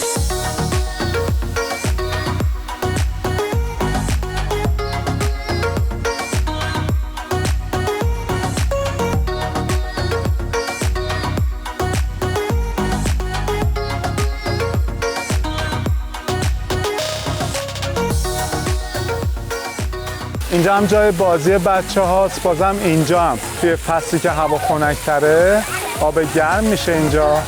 اینجا هم جای بازی بچه هاست. بازم اینجا هم توی فصلی که هوا خنک‌تره آب گرم میشه اینجا.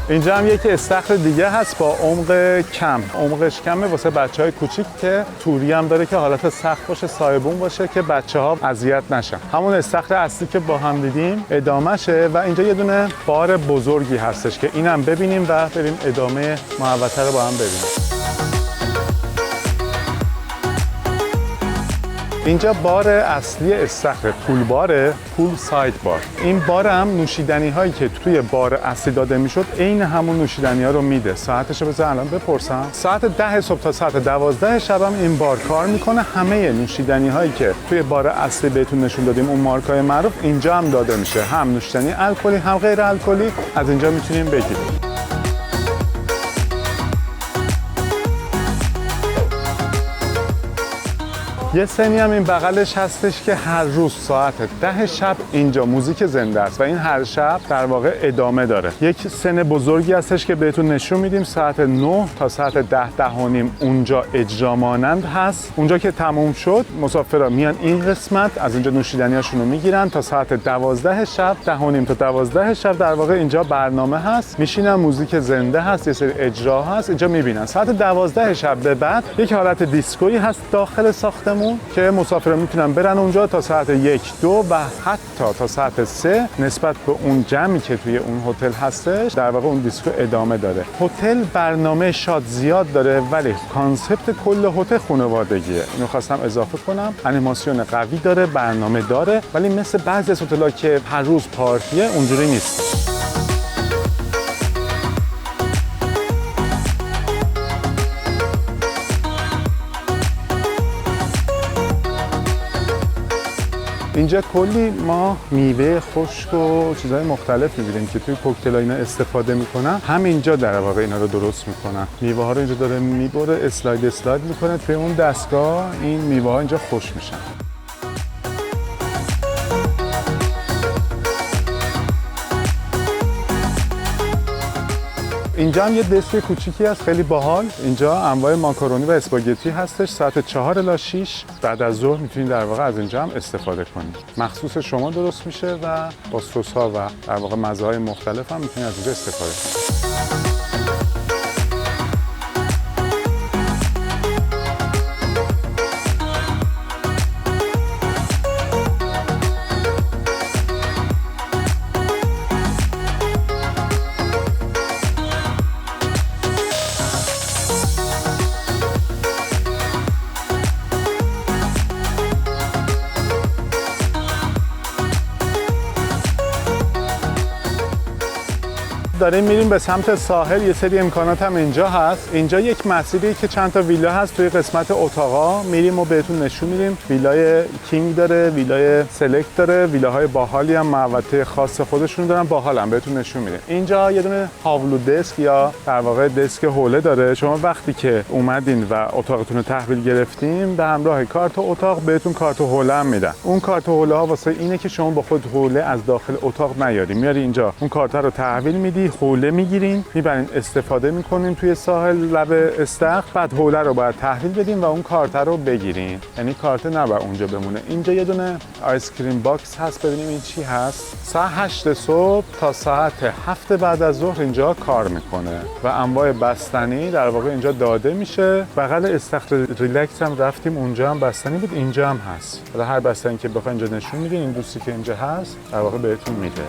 اینجا هم یک استخر دیگه هست با عمق کم. عمقش کمه واسه بچه‌های کوچیک که توری هم داره که حالت سقف باشه، سایبون باشه که بچه‌ها اذیت نشن. همون استخر اصلی که با هم دیدیم ادامهشه و اینجا یه دونه بار بزرگی هستش که اینم ببینیم و بریم ادامه محوطه رو با هم ببینیم. اینجا بار اصلی استخر پول باره، پول ساید بار. این بار هم نوشیدنی هایی که توی بار اصلی داده میشد عین همون نوشیدنی ها رو میده. ساعتش رو بذار الان بپرسم. ساعت 10 صبح تا ساعت 12 شب هم این بار کار میکنه. همه نوشیدنی هایی که توی بار اصلی بهتون نشون دادیم اون مارکای معروف اینجا هم داده میشه. هم نوشیدنی الکلی هم غیر الکلی از اینجا میتونیم بگیریم. یه سنی هم این بغلش هستش که هر روز ساعت 10 شب اینجا موزیک زنده است و این هر شب در واقع ادامه داره. یک سن بزرگی هستش که بهتون نشون میدیم. ساعت 9 تا ساعت 10 اونجا اجرا مانند هست. اونجا که تموم شد مسافرها میان این قسمت از اینجا نوشیدنیاشون رو میگیرن تا ساعت 12 شب 10 تا 12 شب در واقع اینجا برنامه هست. میشینن موزیک زنده هست، یه سری اجرا هست اینجا میبینن. ساعت 12 شب به بعد یک حالت دیسکویی هست داخل ساختمون که مسافران میتونن برن اونجا تا ساعت 1 2 و حتی تا ساعت 3 نسبت به اون جمعی که توی اون هتل هستش در واقع اون دیسکو ادامه داره. هتل برنامه شاد زیاد داره ولی کانسپت کل هتل خانوادگیه. اینو خواستم اضافه کنم. انیماسیون قوی داره، برنامه داره ولی مثل بعضی از هتل‌ها که هر روز پارتیه اونجوری نیست. اینجا کلی ما میوه خشک و چیزهای مختلف می‌بینیم که توی کوکتل اینا استفاده میکنن. همینجا در واقع اینا رو درست میکنن. میوه ها رو اینجا داره میبره، اسلاید میکنه توی اون دستگاه. این میوه ها اینجا خشک میشن. اینجا هم یه دسک کوچیکی هست خیلی باحال. اینجا انواع ماکارونی و اسپاگتی هستش. ساعت 4 الی 6 بعد از ظهر میتونید در واقع از اینجا هم استفاده کنید. مخصوص شما درست میشه و با سس ها و در واقع مزه های مختلف هم میتونید از اینجا استفاده کنید. داریم میریم به سمت ساحل. یه سری امکانات هم اینجا هست. اینجا یک مسیری که چند تا ویلا هست توی قسمت اتاقا میریم و بهتون نشون میدیم. ویلای کینگ داره، ویلای سلکت داره، ویلاهای باحالی هم محوطه خاص خودشون دارن، باحالم بهتون نشون میدیم. اینجا یه دونه هاولو دسک یا در واقع دسک حوله داره. شما وقتی که اومدین و اتاقتون رو تحویل گرفتین به همراه کارت اتاق بهتون کارت حوله هم میدن. اون کارت حوله ها واسه اینه که شما با خود حوله از داخل اتاق نیاری، میاری اینجا اون کارت رو تحویل میدی، حوله میگیرین، میبرین استفاده میکنین توی ساحل لب استخر. بعد حوله رو باید تحویل بدین و اون کارت رو بگیرین. یعنی کارت نباید اونجا بمونه. اینجا یه دونه آیس کریم باکس هست. ببینیم این چی هست. ساعت 8 صبح تا ساعت 7 بعد از ظهر اینجا کار میکنه و انواع بستنی در واقع اینجا داده میشه. بغل استخر ریلکس هم رفتیم، اونجا هم بستنی بود، اینجا هم هست. حالا هر بستنی که بخواید اینجا نشون میدین. این دوستی که اینجا هست در واقع بهتون میده.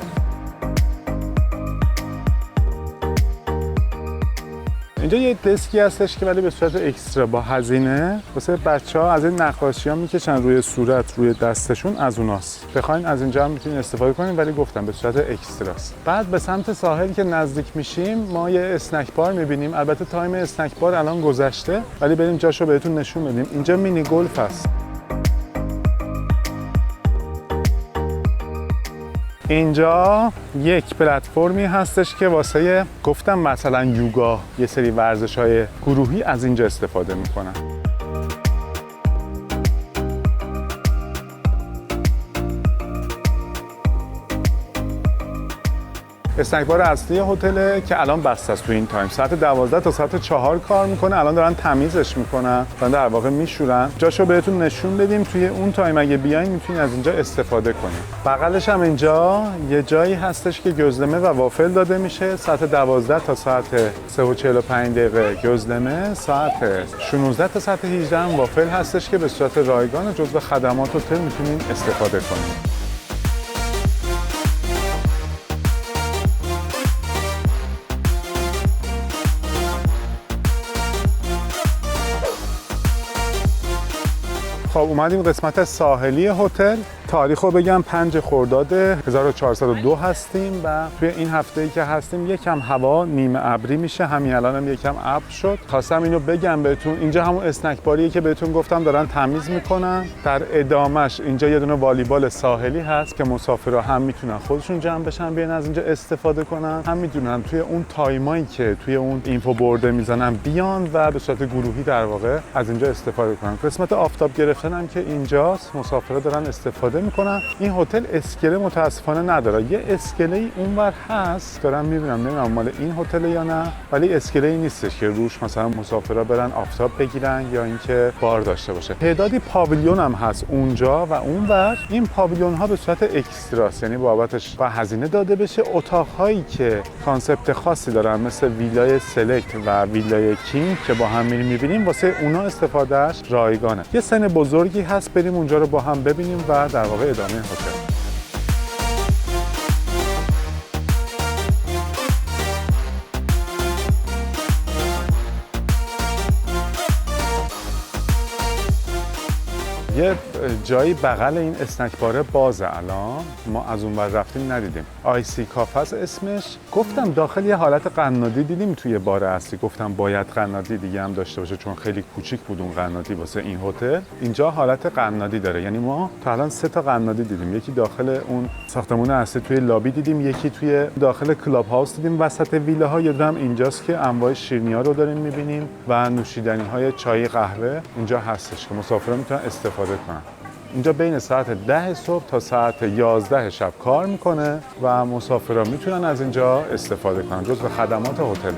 اینجا یه دسکی هستش که ولی به صورت اکسترا با هزینه واسه بچه‌ها از این نقاشی‌ها میکشن روی صورت روی دستشون، از اوناست. بخواید از اینجا هم میتونید استفاده کنید ولی گفتم به صورت اکستراست. بعد به سمت ساحل که نزدیک میشیم ما یه اسنک بار میبینیم. البته تایم اسنک بار الان گذشته ولی بریم جاشو بهتون نشون بدیم. اینجا مینی گلف هست. اینجا یک پلتفرمی هستش که واسه گفتم مثلا یوگا یه سری ورزش‌های گروهی از اینجا استفاده میکنن. اسنک بار اصلی هتل که الان بسته است تو این تایم، ساعت 12 تا ساعت 4 کار میکنه. الان دارن تمیزش میکنن، دارن در واقع میشورن. جاشو بهتون نشون بدیم. توی اون تایم اگه بیاین میتونید از اینجا استفاده کنید. بغلش هم اینجا یه جایی هستش که گزلمه و وافل داده میشه. ساعت 12 تا ساعت 3 و 45 دقیقه گزلمه، ساعت 16 تا ساعت 18 هم وافل هستش که به صورت رایگان جزو خدمات هتل میتونید استفاده کنید. خب اومدیم قسمت ساحلی هتل. تاریخ رو بگم 5 خرداد 1402 هستیم و توی این هفته‌ای که هستیم یکم هوا نیمه ابری میشه. همین الان هم یکم ابر شد. خواستم اینو بگم بهتون. اینجا همون اسنک باریه که بهتون گفتم دارن تمیز میکنن. در ادامش اینجا یه دونه والیبال ساحلی هست که مسافرها هم میتونن خودشون جمع بشن بیان از اینجا استفاده کنن، هم میدونن توی اون تایمایی که توی اون اینفو بورد میزنن بیان و به صورت گروهی در واقع از اینجا استفاده کنن. قسمت آفتاب گرفتن هم که اینجاست، مسافرها دارن استفاده میکنن. این هتل اسکله متاسفانه نداره. یه اسکله اونور هست دارم میبینم، نمیدونم مال این هتل یا نه، ولی اسکله ای نیستش که روش مثلا مسافرها برن آفتاب بگیرن یا اینکه بار داشته باشه. تعدادی پاویلیون هم هست اونجا و اونور. این پاویلیون ها به صورت اکستراست، یعنی بابتش با هزینه داده بشه. اتاق‌هایی که کانسپت خاصی دارن مثل ویلای سلکت و ویلای کینگ که با هم میبینیم واسه اونا استفادهش رایگانه. یه سن بزرگی هست، بریم اونجا رو با هم ببینیم و در واقع ادامه هتل. یه جایی بغل این اسنک باره بازه. الان ما از اون ور رفتیم ندیدیم. آیسی کافه است اسمش. گفتم داخل یه حالت قنادی دیدیم توی بار اصلی. گفتم باید قنادی دیگه هم داشته باشه چون خیلی کوچیک بود اون قنادی واسه این هتل. اینجا حالت قنادی داره، یعنی ما تا الان 3 تا قنادی دیدیم. یکی داخل اون ساختمون اصلی توی لابی دیدیم، یکی توی داخل کلاب هاوس دیدیم وسط ویلاها، یه دونه اینجاست که انواع شیرینی‌ها رو داریم می‌بینیم و نوشیدنی‌های چای قهوه اینجا هستش که مسافران میتونن استفاده کنن. اینجا بین ساعت 10 صبح تا ساعت 11 شب کار میکنه و مسافران میتونن از اینجا استفاده کنن، جزو خدمات هتل.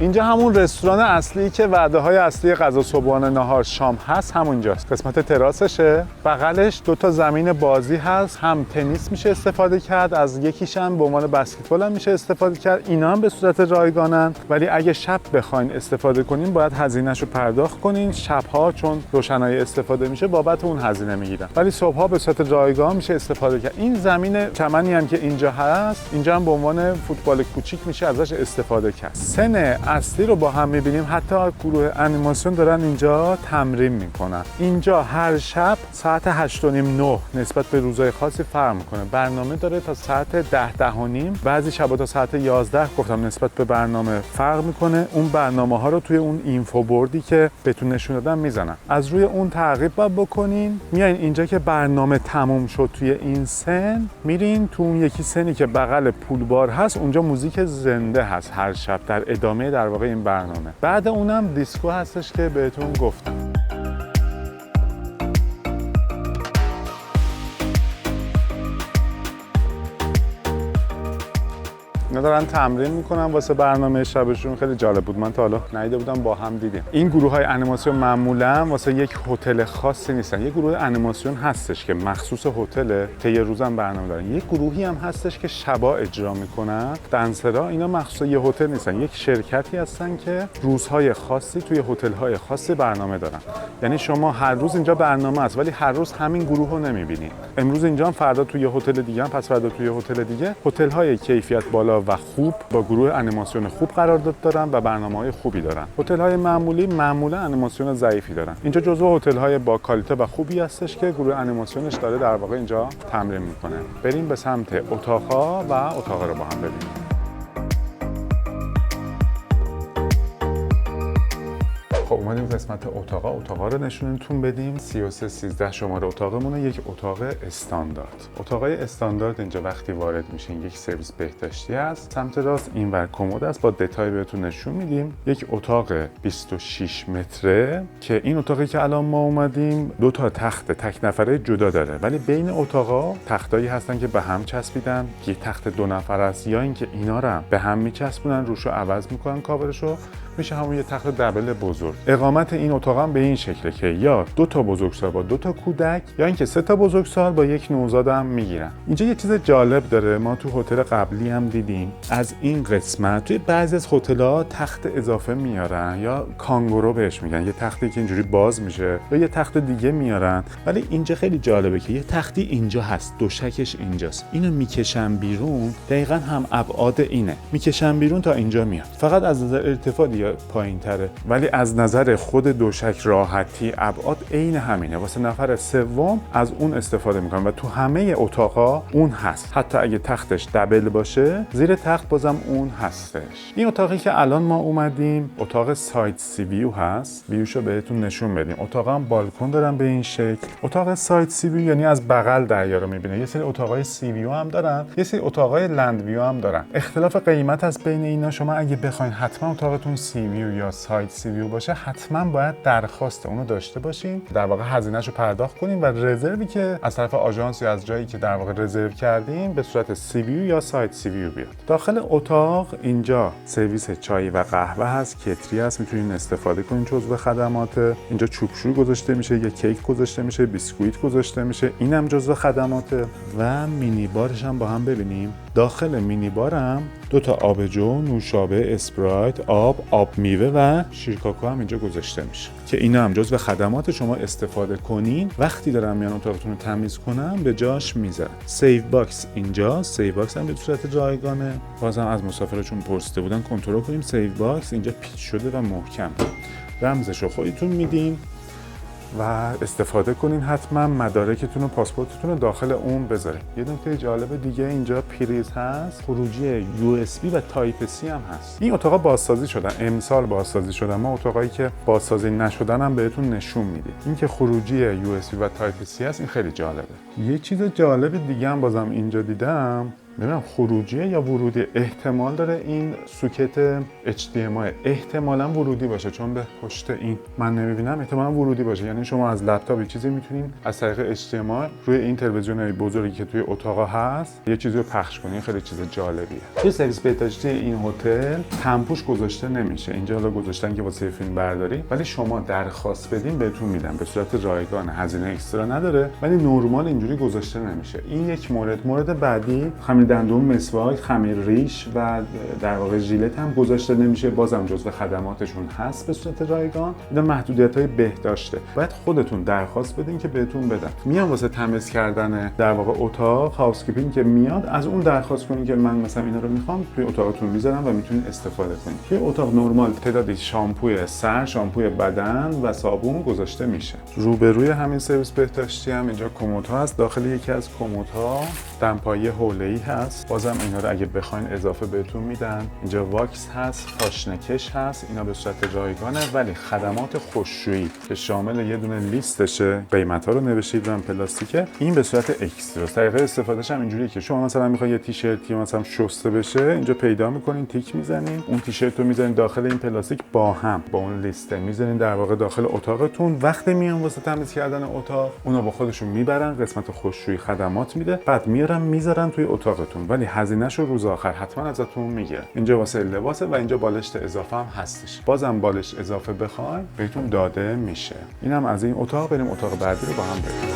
اینجا همون رستوران اصلی که وعده‌های اصلی غذا صبحانه نهار شام هست همونجاست. قسمت تراسشه. بغلش 2 تا زمین بازی هست، هم تنیس میشه استفاده کرد، از یکیش هم به عنوان بسکتبال هم میشه استفاده کرد. اینا هم به صورت رایگانن ولی اگه شب بخواین استفاده کنین باید هزینه‌شو پرداخت کنین. شب‌ها چون روشنایی استفاده میشه بابت اون هزینه میگیرن، ولی صبح‌ها به صورت رایگان میشه استفاده کرد. این زمین چمنی هم که اینجا هست، اینجا هم به عنوان فوتبال کوچیک میشه ازش استفاده کرد. سن اصلی رو با هم میبینیم. حتی گروه انیماسیون دارن اینجا تمرین میکنن. اینجا هر شب ساعت 8:30-9 نسبت به روزهای خاصی فرق میکنه. برنامه داره تا ساعت 10-10:30. بعضی شبا تا ساعت 11 گفتم نسبت به برنامه فرق میکنه. اون برنامه ها رو توی اون اینفو بوردی که بهتون نشون دادم میزنن. از روی اون تعقیب باید بکنین. میایین اینجا که برنامه تموم شد توی این سن، میرین تو اون یکی سنی که بغل پول بار هست. اونجا موزیک زنده هست هر شب در ادامه در واقع این برنامه. بعد اونم دیسکو هستش که بهتون گفتم. اینا دارن تمرین میکنن واسه برنامه شبشون. خیلی جالب بود، من تا حالا ندیده بودم، با هم دیدیم. این گروه های انیماسیون معمولا واسه یک هتل خاصی نیستن. یه گروه انیماسیون هستش که مخصوص هتل که یه روزم برنامه دارن. یه گروهی هم هستش که شبا اجرا میکنن. دنسرها اینا مخصوص یه هتل نیستن، یک شرکتی هستن که روزهای خاصی توی هتل‌های خاصی برنامه دارن. یعنی شما هر روز اینجا برنامه است ولی هر روز همین گروه رو نمی‌بینید. امروز اینجا، فردا توی هتل دیگه، پس فردا توی هتل دیگه. هتل‌های کیفیت بالا و خوب با گروه انیماسیون خوب قرارداد دارن و برنامه‌های خوبی دارن. هتل‌های معمولی معمولا انیماسیون ضعیفی دارن. اینجا جزو هتل‌های با کالیته و خوبی هستش که گروه انیماسیونش داره در واقع اینجا تمرین می‌کنه. بریم به سمت اتاق‌ها و اتاق‌ها رو با هم ببینیم. خب اومدیم قسمت اتاقا رو نشونتون بدیم. 3313 شماره اتاقمونه، یک اتاق استاندارد. اتاقای استاندارد اینجا وقتی وارد میشین یک سرویس بهداشتی هست. سمت راست اینور کمد است، با دتای بهتون نشون میدیم. یک اتاق 26 متره که این اتاقی که الان ما اومدیم 2 تا تخت تک نفره جدا داره، ولی بین اتاقا تختایی هستن که به هم چسبیدن. یه تخت 2 نفره است، یا اینکه اینا رو به هم میچسبونن، روشو عوض میکنن کاورشو، میشه همون یه تخت دبل بزرگ. اقامت این اتاق هم به این شکله که یا 2 تا بزرگسال با 2 تا کودک، یا اینکه 3 تا بزرگسال با یک نوزاد هم میگیرن. اینجا یه چیز جالب داره، ما تو هتل قبلی هم دیدیم. از این قسمت توی بعضی از هتل‌ها تخت اضافه میارن، یا کانگورو بهش میگن، یه تختی که اینجوری باز میشه، یا یه تخت دیگه میارن. ولی اینجا خیلی جالبه که یه تختی اینجا هست، دوشکش اینجاست. اینو میکشن بیرون، دقیقاً هم ابعاد اینه. میکشن بیرون تا اینجا میاد. فقط از نظر ارتفاع پایین‌تره، ولی از نظر خود دوشک راحتی ابعاد عین همینه. واسه نفر سوم از اون استفاده میکنن و تو همه اتاقا اون هست. حتی اگه تختش دبل باشه، زیر تخت بازم اون هستش. این اتاقی که الان ما اومدیم اتاق سایت سی ویو هست. ویوشو بهتون نشون بدیم. اتاقا هم بالکن دارن به این شکل. اتاق سایت سی ویو یعنی از بغل دریا رو میبینه. یه سری اتاقای سی ویو هم دارن، یه سری اتاقای لند ویو هم دارن. اختلاف قیمت از بین اینا. شما اگه بخواید حتما اتاقتون سی ویو یا سایت سی ویو باشه، حتما باید درخواست اونو داشته باشین، در واقع هزینه‌شو پرداخت کنین و رزروی که از طرف آژانس یا از جایی که در واقع رزرو کردین به صورت سی ویو یا سایت سی ویو بیاد. داخل اتاق اینجا سرویس چای و قهوه هست، کتری هست، میتونین استفاده کنین جزو خدمات. اینجا چوبشور گذاشته میشه، یه کیک گذاشته میشه، بیسکویت گذاشته میشه، اینم جزو خدماته. و مینی بارش هم با هم ببینیم. داخل مینی بارم 2 تا آبجو، نوشابه، اسپرایت، آب میوه و شیرکاکو هم اینجا گذاشته میشه که اینا هم جزو خدمات شما استفاده کنین. وقتی دارن میان اتاقتون رو تمیز کنن به جاش میذارن. سیو باکس اینجا، سیو باکس هم به صورت رایگانه. بازم از مسافرشون پرسیده بودن کنترل کنیم سیو باکس اینجا پیچ شده و محکم. رمزش رو خودتون میدین و استفاده کنین. حتما مدارکتون و پاسپورتتون رو داخل اون بذارین. یه نکته جالب دیگه اینجا پریز هست، خروجی USB و تایپ C هم هست. این اتاقا بازسازی شدن، امسال بازسازی شدن. ما اتاقایی که بازسازی نشدن هم بهتون نشون میدیم. این که خروجی USB و تایپ C هست، این خیلی جالبه. یه چیز جالب دیگه هم بازم اینجا دیدم، ببینم خروجی یا ورودی. احتمال داره این سوکت HDMI احتمالاً ورودی باشه، چون به پشت این من نمیبینم. احتمالاً ورودی باشه، یعنی شما از لپتاپ چیزی میتونین از طریق HDMI روی این تلویزیون بزرگی که توی اتاق هست یه چیزی رو پخش کنین. خیلی چیز جالبیه. توی سرویس بهداشتی این هتل تمپوش گذاشته نمیشه. اینجا حالا گذاشتن که واسه فیلم برداری، ولی شما درخواست بدین بهتون میدن به صورت رایگان، هزینه اکسترا نداره، ولی نورمال اینجوری گذاشته نمیشه. این یک مورد بعدی، دندون، مسواک، خمیر ریش و در واقع ژیلت هم گذاشته نمیشه. بازم جزو خدماتشون هست به صورت رایگان. اینا محدودیت‌های بهداشته. باید خودتون درخواست بدین که بهتون بدن. میان واسه تمیز کردن در واقع اتاق، هاوسکیپینگ که میاد، از اون درخواست کنین که من مثلا اینا رو میخوام، توی اتاقتون میذارم و میتونین استفاده کنین. توی اتاق نورمال تعدادی شامپوی سر، شامپوی بدن و صابون گذاشته میشه. روبروی همین سرویس بهداشتی هم اینجا کمدها هست. داخل یکی از کمدها دمپایی حوله‌ای هست. بازم اینا رو اگه بخواین اضافه بهتون میدن. اینجا واکس هست، پاشنکش هست. اینا به صورت رایگانه، ولی خدمات خشکشویی که شامل یه دونه لیستشه، قیمتا رو نوشید رو پلاستیکه، این به صورت اکسترا. طریقه استفادهش هم اینجوریه که شما مثلا میخواید یه تیشرتی مثلا شسته بشه، اینجا پیدا میکنین، تیک میزنین، اون تیشرت رو میذارین داخل این پلاستیک با اون لیسته میذارین در واقع داخل اتاقتون. وقتی میان واسه تمیز کردن اتاق، اونا با خودشون میبرن، قسمت خشکشویی خدمات میده، بعد میارن میذارن توی اتاق اتاقتون، ولی هزینه‌ش رو روز آخر حتما ازتون میگیره. اینجا واسه لباسه و اینجا بالشت اضافه هم هستش. بازم بالشت اضافه بخواید بهتون داده میشه. اینم از این اتاق. بریم اتاق بعدی رو با هم ببینیم.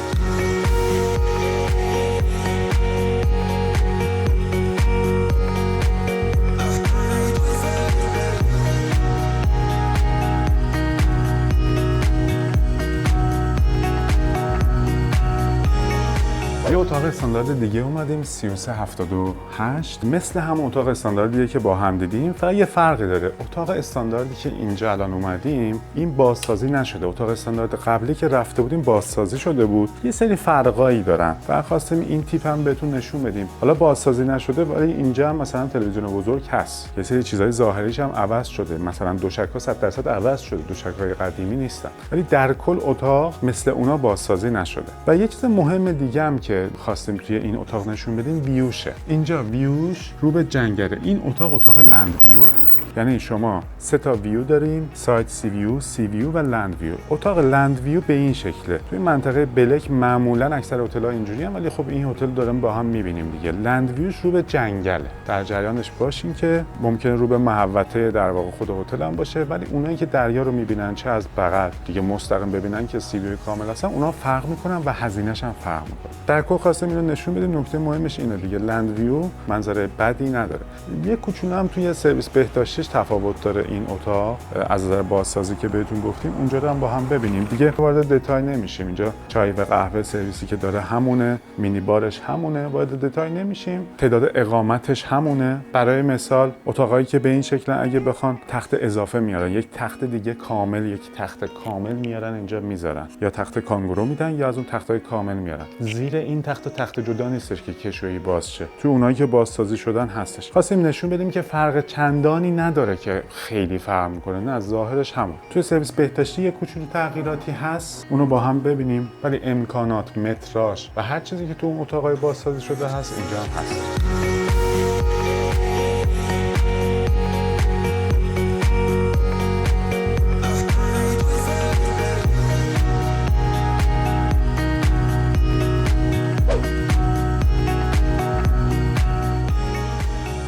یه اتاق استاندارد دیگه اومدیم 3378. مثل هم اتاق استانداردیه که با هم دیدیم، فقط یه فرقی داره. اتاق استانداردی که اینجا الان اومدیم این بازسازی نشده. اتاق استاندارد قبلی که رفته بودیم بازسازی شده بود. یه سری فرقایی دارن و خواستیم این تیپ هم بهتون نشون بدیم. حالا بازسازی نشده ولی اینجا هم مثلا تلویزیون بزرگ هست. یه سری چیزای ظاهریش هم عوض شده. مثلا دوشک‌ها 100% عوض شده. دوشک‌های قدیمی نیستن. ولی در کل اتاق مثل اونا بازسازی نشده. و یه چیز مهم دیگه هم که خواستیم توی این اتاق نشون بدیم ویوشه. اینجا ویوش رو به جنگله. این اتاق لند ویوه. یعنی شما 3 تا ویو داریم: سایت سی ویو، سی ویو و لند ویو. اتاق لند ویو به این شکله. توی منطقه بلک معمولا اکثر هتل‌ها اینجوریه، ولی خب این هتل داریم با هم می‌بینیم دیگه. لند ویوش رو به جنگله. در جریانش باشین که ممکنه رو به محوطه در واقع خود هتل هم باشه، ولی اونایی که دریا رو می‌بینن چه از بغل دیگه مستقیم ببینن که سی ویو کامل هستن، اونا فرق می‌کنن و هزینه‌ش هم فرق می‌کنه. در کل خواستم اینو نشون بدیم. نکته مهمش اینه دیگه، لند ویو منظره بدی نداره. یه کوچولو هم توی سرویس بهداشتی تفاوت داره این اتاق از نظر بازسازی که بهتون گفتیم. اونجا رو هم با هم ببینیم دیگه. وارد دتای نمیشیم. اینجا چای و قهوه سرویسی که داره همونه، مینی بارش همونه، وارد دتای نمیشیم. تعداد اقامتش همونه. برای مثال اتاقایی که به این شکلن اگه بخوان تخت اضافه میارن، یک تخت دیگه کامل، یک تخت کامل میارن اینجا میذارن، یا تخت کانگورو میدن یا از اون تختای کامل میارن. زیر این تخت جدا نیستش که کشویی باز شه. تو اونایی که بازسازی شدن هستش. خواستیم نشون بدیم که فرق چندانی نداره که خیلی فرق میکنه، نه از ظاهرش همون. توی سرویس بهداشتی یه کوچولو تغییراتی هست، اونو با هم ببینیم، ولی امکانات، متراژ و هر چیزی که تو اون اتاقای بازسازی شده هست اینجا هم هست.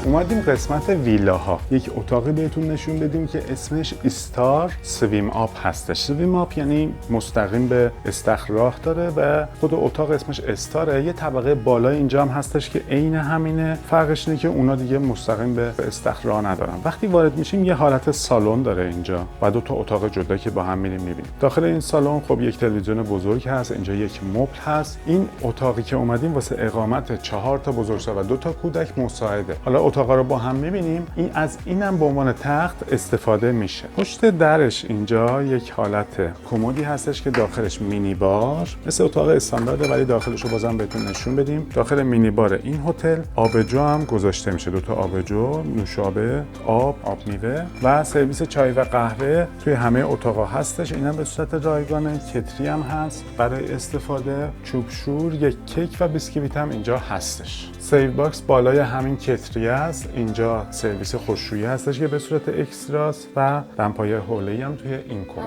اومدیم قسمت ویلاها. یک اتاقی بهتون نشون بدیم که اسمش استار سویم آپ هستش. سویم آپ یعنی مستقیم به استخر راه داره و خود اتاق اسمش استاره. یه طبقه بالا اینجا هم هستش که عین همینه. فرقش اینه که اونا دیگه مستقیم به استخر راه ندارن. وقتی وارد میشیم یه حالت سالن داره اینجا و 2 تا اتاق جدا که با هم می‌بینیم. داخل این سالن خب یک تلویزیون بزرگ هست، اینجا یک مبل هست. این اتاقی که اومدیم واسه اقامت 4 تا بزرگسال و 2 تا کودک مساعده. حالا اتاقا رو با هم می‌بینیم. این از اینم به عنوان تخت استفاده میشه. پشت درش اینجا یک حالت کمدی هستش که داخلش مینی بار، مثل اتاق استاندارد ولی داخلش رو بازم بهتون نشون بدیم. داخل مینی بار این هتل آبجو هم گذاشته میشه. 2 تا آبجو، نوشابه، آب میوه و سرویس چای و قهوه توی همه اتاقا هستش. اینا به صورت رایگانه. کتری هم هست برای استفاده. چوبشور، یک کیک و بیسکویت هم اینجا هستش. سیو باکس بالای همین کتری است. اینجا سرویس خشکشویی هستش که به صورت اکستراست و دمپایی حوله‌ای هم توی این کمد.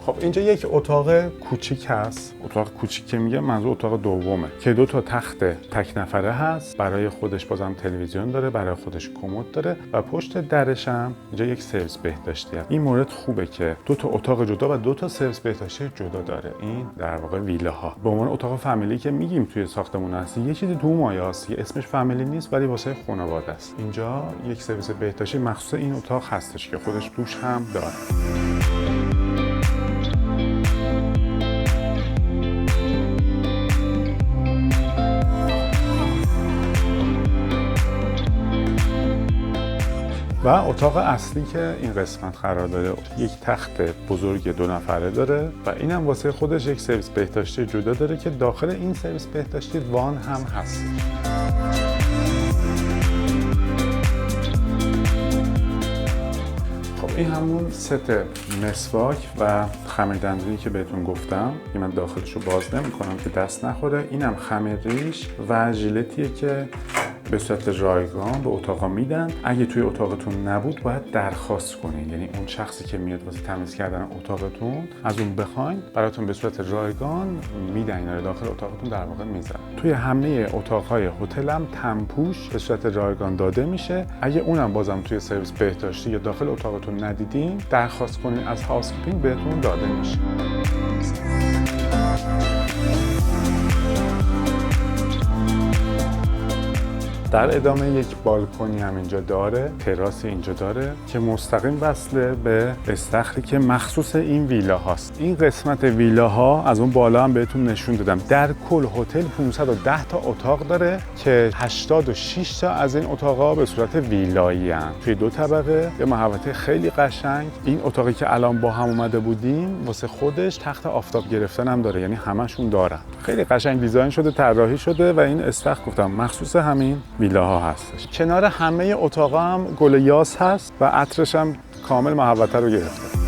خب اینجا یک اتاق کوچیک هست. اتاق کوچیک که میگه منظور اتاق دومه که 2 تا تخت تک نفره هست. برای خودش بازم تلویزیون داره، برای خودش کمد داره و پشت درش هم اینجا یک سرویس بهداشتی هست. این مورد خوبه که 2 تا اتاق جدا و 2 تا سرویس بهداشتی جدا داره. این در واقع ویلاها به عنوان اتاق فامیلی که میگیم توی ساختمون هست، یه چیزی تو مایاست، اسمش فامیلی نیست ولی واسه خانواده است. اینجا یک سرویس بهداشتی مخصوص این اتاق هستش که خودش دوش هم داره. و اتاق اصلی که این قسمت قرار داره یک تخت بزرگ 2 نفره داره و اینم واسه خودش یک سرویس بهداشتی جدا داره که داخل این سرویس بهداشتی وان هم هست. خب این همون ست مسواک و خمیردندونی که بهتون گفتم که من داخلش رو باز نمی کنم که دست نخوره. اینم خمیر ریش و ژیلتیه که به صورت رایگان به اتاقا میدن. اگه توی اتاقتون نبود باید درخواست کنین، یعنی اون شخصی که میاد واسه تمیز کردن اتاقتون از اون بخواین، براتون به صورت رایگان میدن، اینا رو داخل اتاقتون در واقع میذارن. توی همه اتاقهای هتلم تنپوش به صورت رایگان داده میشه. اگه اونم بازم توی سرویس بهداشتی یا داخل اتاقتون ندیدین، درخواست کنین از هاوسکیپینگ بهتون داده میشه. در ادامه یک بالکنی هم اینجا داره، تراسی اینجا داره که مستقیم وصله به استخری که مخصوص این ویلا هاست. این قسمت ویلاها از اون بالا هم بهتون نشون دادم. در کل هتل 510 تا اتاق داره که 86 تا از این اتاقا به صورت ویلایی هستند. توی 2 طبقه، یه محوطه خیلی قشنگ. این اتاقی که الان با هم اومده بودیم واسه خودش تخت آفتاب گرفتن هم داره، یعنی همشون دارن. خیلی قشنگ دیزاین شده، طراحی شده و این استخر گفتم مخصوص همین ویلاها هستش. کنار همه اتاقا هم گل یاس هست و عطرش هم کامل محوطه رو گرفته.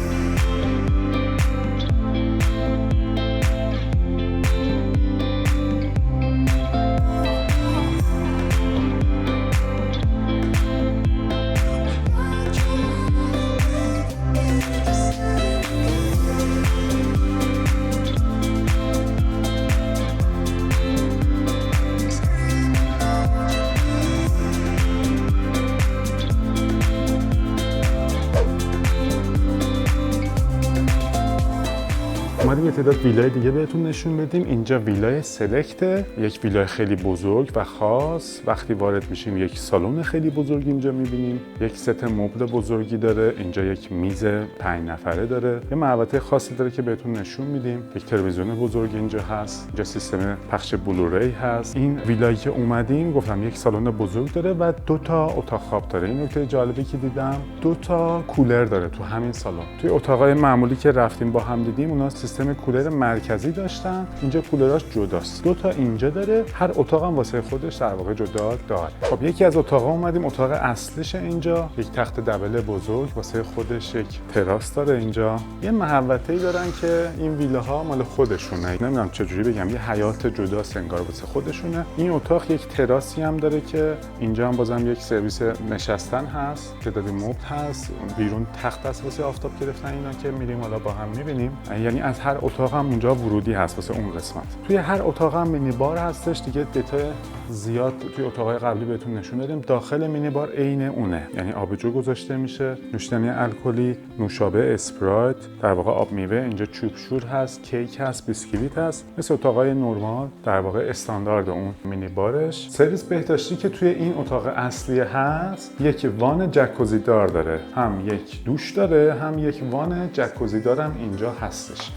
اومدیم یه تعداد ویلای دیگه بهتون نشون بدیم. اینجا ویلای سلکته، یک ویلای خیلی بزرگ و خاص. وقتی وارد میشیم یک سالن خیلی بزرگ اینجا میبینیم، یک ست مبل بزرگی داره، اینجا یک میز 5 نفره داره، یه محوطه خاصی داره که بهتون نشون میدیم. یک تلویزیون بزرگ اینجا هست، اینجا سیستم پخش بلوری هست. این ویلایی که اومدیم گفتم یک سالن بزرگ داره و 2 تا اتاق خواب داره. این نکته جالبی که دیدم 2 تا کولر داره تو همین سالن. توی اتاقای معمولی که رفتیم با هم دیدیم اونا سیستم کولر مرکزی داشتن، اینجا کولراش جداست. 2 تا اینجا داره، هر اتاق هم واسه خودش در واقع جدا داره. خب یکی از اتاقا اومدیم، اتاق اصلیش اینجا یک تخت دبل بزرگ واسه خودش، یک تراس داره اینجا. یه محوطه‌ای دارن که این ویلاها مال خودشونه، نمیدونم چجوری بگم، یه حیات جداست انگار واسه خودشونه. این اتاق یک تراسی هم داره که اینجا هم بازم یک سرویس نشستن هست، تعدادی مبل هست، بیرون تخت هست واسه آفتاب گرفتن. اینا که میریم حالا با هم میبینیم، یعنی از هر اتاق هم اونجا ورودی هست واسه اون قسمت. توی هر اتاق هم مینی بار هستش دیگه. دیتای زیاد توی اتاقای قبلی بهتون نشون دادیم. داخل مینی بار عین اونه، یعنی آبجو گذاشته میشه، نوشیدنی الکلی، نوشابه، اسپرایت، در واقع آب میوه، اینجا چوب شور هست، کیک هست، بیسکویت هست، مثل اتاقای نرمال در واقع استاندارد اون مینی بارش. سرویس بهداشتی که توی این اتاق اصلی هست، یک وان جکوزی دار داره، هم یک دوش داره، هم یک وان جکوزی دار هم اینجا هستش.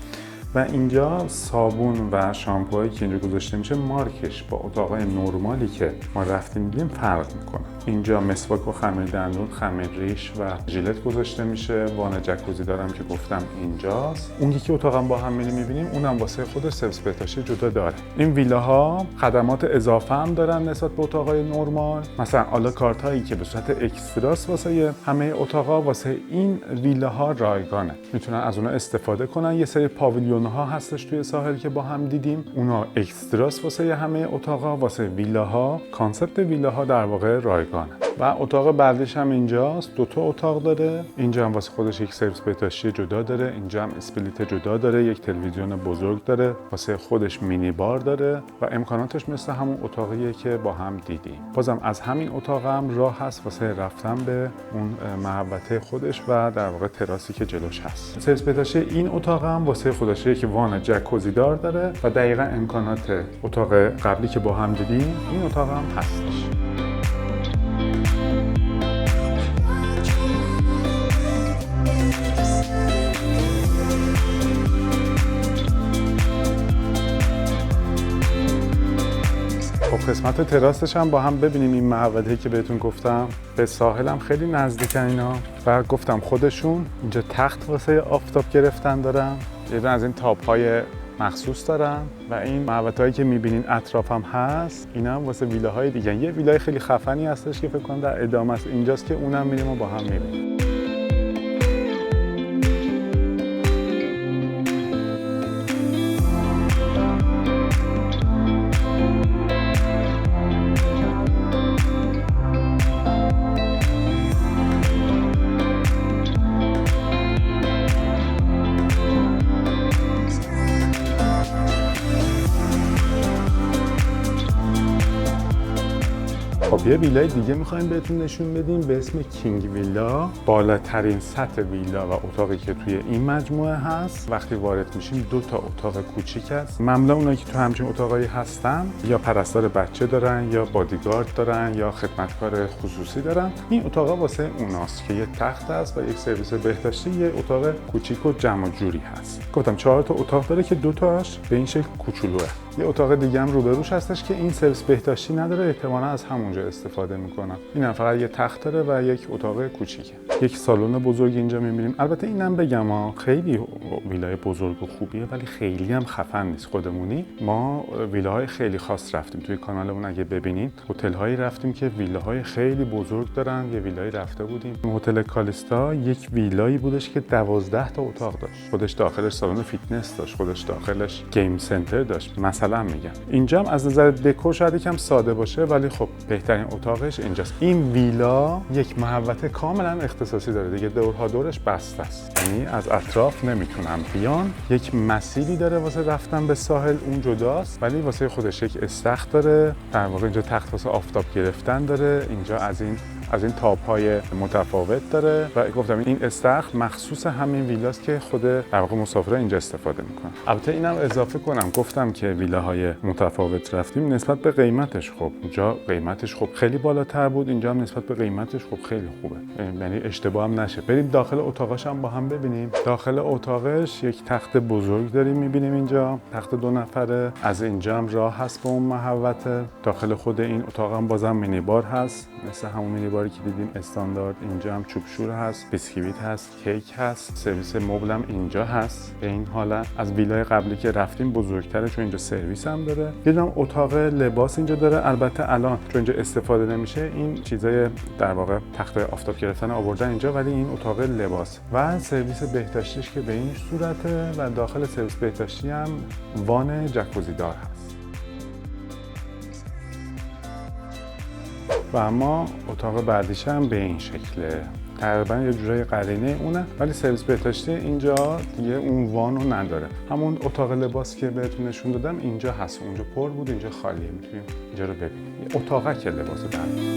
و اینجا صابون و شامپوهایی که اینجا گذاشته میشه مارکش با اتاقای نرمالی که ما رفتیم دیدیم فرق میکنه. اینجا مسواک و خمیر دندون، خمیر ریش و ژیلت گذاشته میشه. وان جکوزی دارم که گفتم اینجاست. اون یکی اتاقم با هم میبینیم، اونم واسه خودش سرویس بهداشتی جدا داره. این ویلاها خدمات اضافه هم دارن نسبت به اتاقای نرمال، مثلا آلا کارت هایی که به صورت اکستراس واسه همه اتاقا واسه این ویلاها رایگانه، میتونن از اونها استفاده کنن. یه سری پاویلیون ها هستش توی ساحل که با هم دیدیم، اونا اکستراس واسه همه اتاقا، واسه ویلاها کانسپت ویلاها در واقع رایگانه. و اتاق بعدیش هم اینجاست، 2 تا اتاق داره. اینجا هم واسه خودش یک سرویس بهداشتی جدا داره، اینجا هم اسپلیت جدا داره، یک تلویزیون بزرگ داره، واسه خودش مینی بار داره و امکاناتش مثل همون اتاقیه که با هم دیدیم. بازم از همین اتاق هم راه هست واسه رفتن به اون محوطه خودش و در واقع تراسی که جلوش هست. سرویس بهداشتی این اتاق هم واسه خودش یک وان جکوزی دار داره و دقیقاً امکانات اتاق قبلی که با هم دیدیم این اتاق هم هستش. خب قسمت تراسش هم با هم ببینیم. این محوطه‌ای که بهتون گفتم به ساحل هم خیلی نزدیکن اینا و گفتم خودشون اینجا تخت واسه آفتاب گرفتن دارن، یه دونه از این تاپ‌های مخصوص دارن و این محوطه‌هایی که می‌بینین اطراف هم هست، اینا هم واسه ویلاهای دیگه. یه ویلای خیلی خفنی هستش که فکر کنم در ادامه است، اینجاست که اونم میریم و با هم می‌بینیم. خب یه ویلای دیگه می‌خوایم بهتون نشون بدیم به اسم کینگ ویلا. بالاترین سطح ویلا و اتاقی که توی این مجموعه هست. وقتی وارد میشیم 2 تا اتاق کوچیک هست. معمولا اونایی که تو همچین اتاقایی هستن یا پرستار بچه دارن یا بادیگارد دارن یا خدمتکار خصوصی دارن. این اتاق واسه اوناست که یه تخت هست و یک سرویس بهداشتی، یه اتاق کوچیک و جمع جوری هست. گفتم 4 تا اتاق داره که 2 تاش به این شکل کوچولوئه. یه اتاق دیگه هم روبروش هستش که این سرویس بهداشتی نداره، احتمالاً از همونجا استفاده میکنن. اینم فقط یه تخت داره و یک اتاق کوچیکه. یک سالن بزرگ اینجا میبینیم. البته اینم بگم خیلی ویلای بزرگ و خوبیه ولی خیلی هم خفن نیست. خودمونی ما ویلاهای خیلی خاص رفتیم توی کانالمون، اگه ببینید هتل‌هایی رفتیم که ویلاهای خیلی بزرگ دارن. یه ویلایی رفته بودیم هتل کالیستا، یک ویلایی بودش که 12 تا اتاق داشت. خودش داخلش سالن فیتنس داشت، خودش داخلش گیم سنتر داشت. مثلا میگم اینجا هم از نظر دکور شاید یکم ساده باشه ولی خب بهترین اتاقش اینجاست. این ویلا یک محوطه کاملا اختصاصی داره دیگه، دورها دورش بسته است، یعنی از اطراف نمیتونن بیان. یک مسیری داره واسه رفتن به ساحل، اون جداست، ولی واسه خودش یک استخر داره. در واقع اینجا تخت واسه آفتاب گرفتن داره. اینجا از این تاپ‌های متفاوت داره و گفتم این استخر مخصوص همین ویلاست که خود در واقع مسافرها اینجا استفاده میکنن. البته اینم اضافه کنم، گفتم که ویلاهای متفاوت رفتیم نسبت به قیمتش. خب اونجا قیمتش خب خیلی بالاتر بود، اینجا هم نسبت به قیمتش خب خیلی خوبه، یعنی اشتباه هم نشه. بریم داخل اتاقش هم با هم ببینیم. داخل اتاقش یک تخت بزرگ داریم میبینیم اینجا، تخت 2 نفره. از اینجا هم راه هست به اون محوطه. داخل خود این اتاق هم بازم مینی بار هست، مثل همون مینی باری که دیدیم استاندارد. اینجا هم چوبشور هست، بیسکویت هست، کیک هست، سرویس مبل هم اینجا هست. به این حالت از ویلای قبلی که رفتیم بزرگتره چون اینجا سرویس هم داره. یه دونه اتاق لباس اینجا داره. البته الان چون اینجا استفاده نمیشه این چیزای در واقع تختای آفتاب گرفتن آوردن اینجا، ولی این اتاق لباس و سرویس بهداشتیش که به این صورته و داخل سرویس بهداشتی هم وان جکوزی دار هست. و اما اتاق بعدیش هم به این شکله، تقریبا یه جورای قرینه اونه، ولی سرویس بهداشتی اینجا دیگه اون وانو نداره. همون اتاق لباس که بهتون نشون دادم اینجا هست، اونجا پر بود، اینجا خالیه. میتونیم اینجا رو ببینیم. یه اتاقک لباس بعد.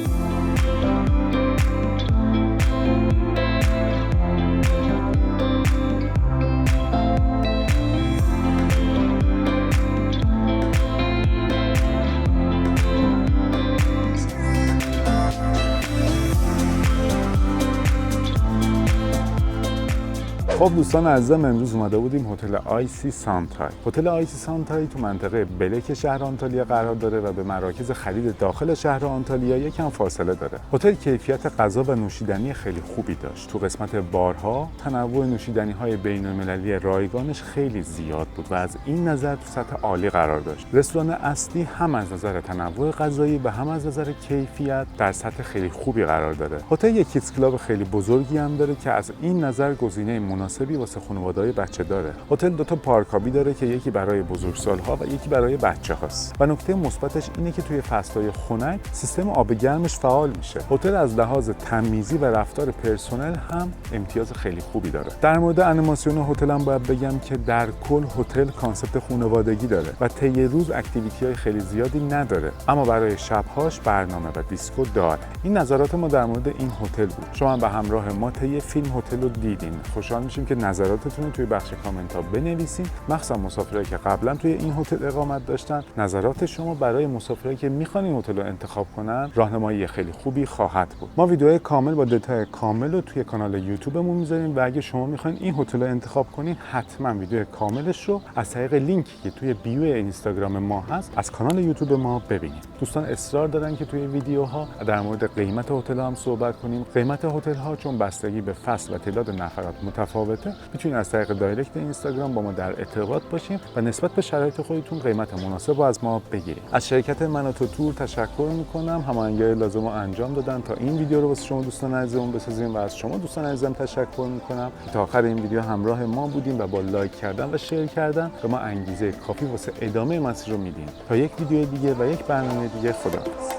خب دوستان عزیزم، امروز اومده بودیم هتل آیسی سانتای. هتل آیسی سانتای تو منطقه بلک شهر آنتالیا قرار داره و به مراکز خرید داخل شهر آنتالیا یکم فاصله داره. هتل کیفیت غذا و نوشیدنی خیلی خوبی داشت. تو قسمت بارها تنوع نوشیدنی‌های بین‌المللی رایگانش خیلی زیاد بود و از این نظر تو سطح عالی قرار داشت. رستوران اصلی هم از نظر تنوع غذایی و هم از نظر کیفیت در سطح خیلی خوبی قرار داره. هتل یک کیدز کلاب خیلی بزرگی هم داره که از این نظر گزینه مناسبی واسه خانواده‌های بچه داره. هتل 2 تا پارکابی داره که یکی برای بزرگسال‌ها و یکی برای بچه‌هاست. و نکته مثبتش اینه که توی فصل‌های خنک سیستم آب گرمش فعال میشه. هتل از لحاظ تمیزی و رفتار پرسنل هم امتیاز خیلی خوبی داره. در مورد انیماسیون هتل هم باید بگم که در کل هتل کانسپت خانوادگی داره و طی روز اکتیویتی‌های خیلی زیادی نداره، اما برای شب‌هاش برنامه و دیسکو داره. این نظرات ما در مورد این هتل بود. شما به همراه ما طی فیلم هتل رو دیدین. خوشحال میشیم که نظراتتون رو توی بخش کامنت ها بنویسین، مخصوصا مسافرایی که قبلا توی این هتل اقامت داشتن. نظرات شما برای مسافرایی که میخوان این هتل رو انتخاب کنن راهنمایی خیلی خوبی خواهد بود. ما ویدیوهای کامل با دیتای کامل رو توی کانال یوتیوبمون میذاریم و اگه شما میخواین این هتل رو انتخاب کنین حتما ویدیو کاملش رو از طریق لینکی که توی بیو اینستاگرام ما هست از کانال یوتیوب ما ببینید. دوستان اصرار دارن که توی ویدیوها در مورد قیمت هتل هم صحبت کنیم. قیمت هتل ها چون بستگی به فصل و تعداد نفرات متفاوته، میتونید از طریق دایرکت اینستاگرام با ما در ارتباط باشین و نسبت به شرایط خودتون قیمت مناسب رو از ما بگیرید. از شرکت مناتو تور تشکر میکنم، هماهنگی‌های لازم رو انجام دادن تا این ویدیو رو واسه شما دوستان عزیزمون بسازیم و از شما دوستان عزیزم تشکر میکنم که تا آخر این ویدیو همراه ما بودیم و با لایک کردن و شیر کردن به ما انگیزه کافی واسه ادامه مسیر رو میدین. تا یک ویدیو دیگه و یک برنامه دیگه، خداحافظ.